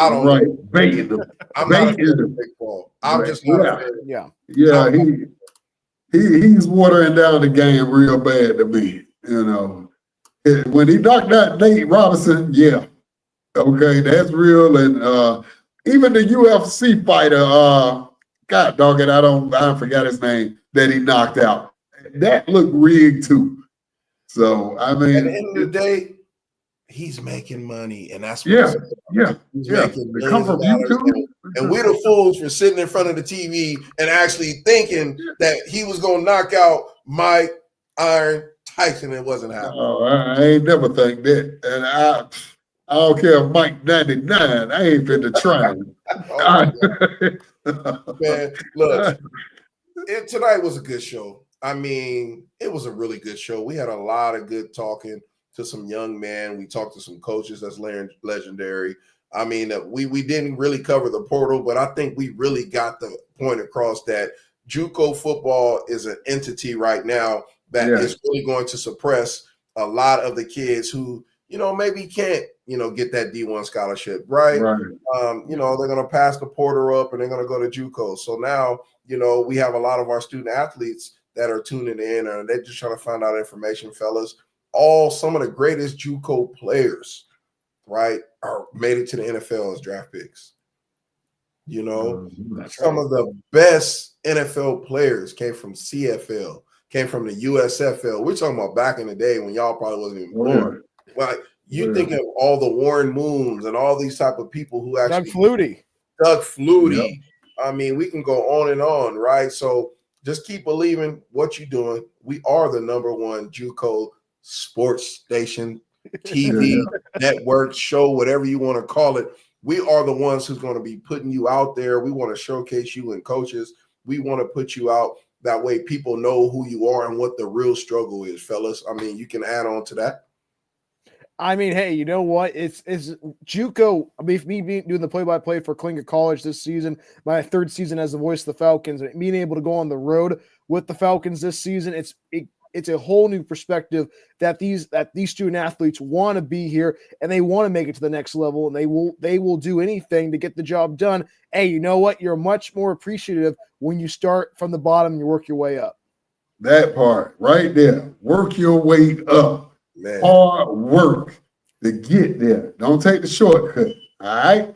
Speaker 2: don't know.
Speaker 1: Baiting them.
Speaker 2: I'm not a fan of Jake Paul. I'm just not a fan.
Speaker 1: Yeah, he's watering down the game real bad to me, When he knocked out Nate Robinson, okay, that's real. And even the UFC fighter, God dog it, I forgot his name, that he knocked out. That looked rigged too. So I mean,
Speaker 2: at the end of the day, he's making money, and that's what he's making millions of dollars. And we're the fools for sitting in front of the TV and actually thinking that he was gonna knock out Mike Iron Tyson. It wasn't happening.
Speaker 1: Oh, I ain't never think that. And I don't care if Mike 99. I ain't finna try.
Speaker 2: Man, look, tonight was a good show. I mean, it was a really good show. We had a lot of good talking to some young men. We talked to some coaches that's legendary. I mean, we didn't really cover the portal, but I think we really got the point across that JUCO football is an entity right now that is really going to suppress a lot of the kids who, maybe can't, get that D1 scholarship, right? They're going to pass the portal up and they're going to go to JUCO. So now, we have a lot of our student athletes that are tuning in and they're just trying to find out information, fellas. Some of the greatest JUCO players, right, are made it to the NFL as draft picks. Some of the best NFL players came from CFL, came from the USFL. We're talking about back in the day when y'all probably wasn't even born. Like you think of all the Warren Moons and all these type of people who actually Doug Flutie. Yep. I mean, we can go on and on, right? So just keep believing what you're doing. We are the #1 JUCO sports station, TV, network, show, whatever you want to call it. We are the ones who's going to be putting you out there. We want to showcase you and coaches. We want to put you out. That way people know who you are and what the real struggle is, fellas. I mean, you can add on to that.
Speaker 3: I mean, hey, you know what? It's JUCO. I mean, me doing the play-by-play for Klinger College this season, my 3rd season as the voice of the Falcons, and being able to go on the road with the Falcons this season, it's a whole new perspective that these student athletes want to be here and they want to make it to the next level, and they will do anything to get the job done. Hey, you know what? You're much more appreciative when you start from the bottom and you work your way up.
Speaker 1: That part right there. Work your way up.
Speaker 2: Man.
Speaker 1: Hard work to get there. Don't take the shortcut. All right?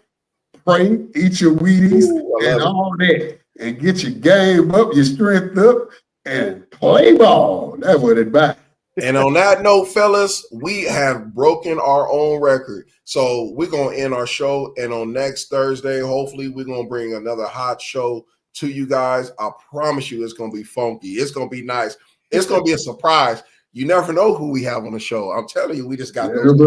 Speaker 1: Pray, eat your Wheaties, and all that. And get your game up, your strength up, and play ball. That's what it's about.
Speaker 2: And on that note, fellas, we have broken our own record. So we're going to end our show. And on next Thursday, hopefully, we're going to bring another hot show to you guys. I promise you it's going to be funky. It's going to be nice. It's going to be a surprise. You never know who we have on the show. I'm telling you, we just got those.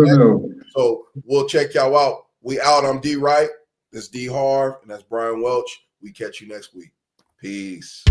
Speaker 2: So we'll check y'all out. We out. I'm D. Wright. This is D. Harv, and that's Bryan Welch. We catch you next week. Peace.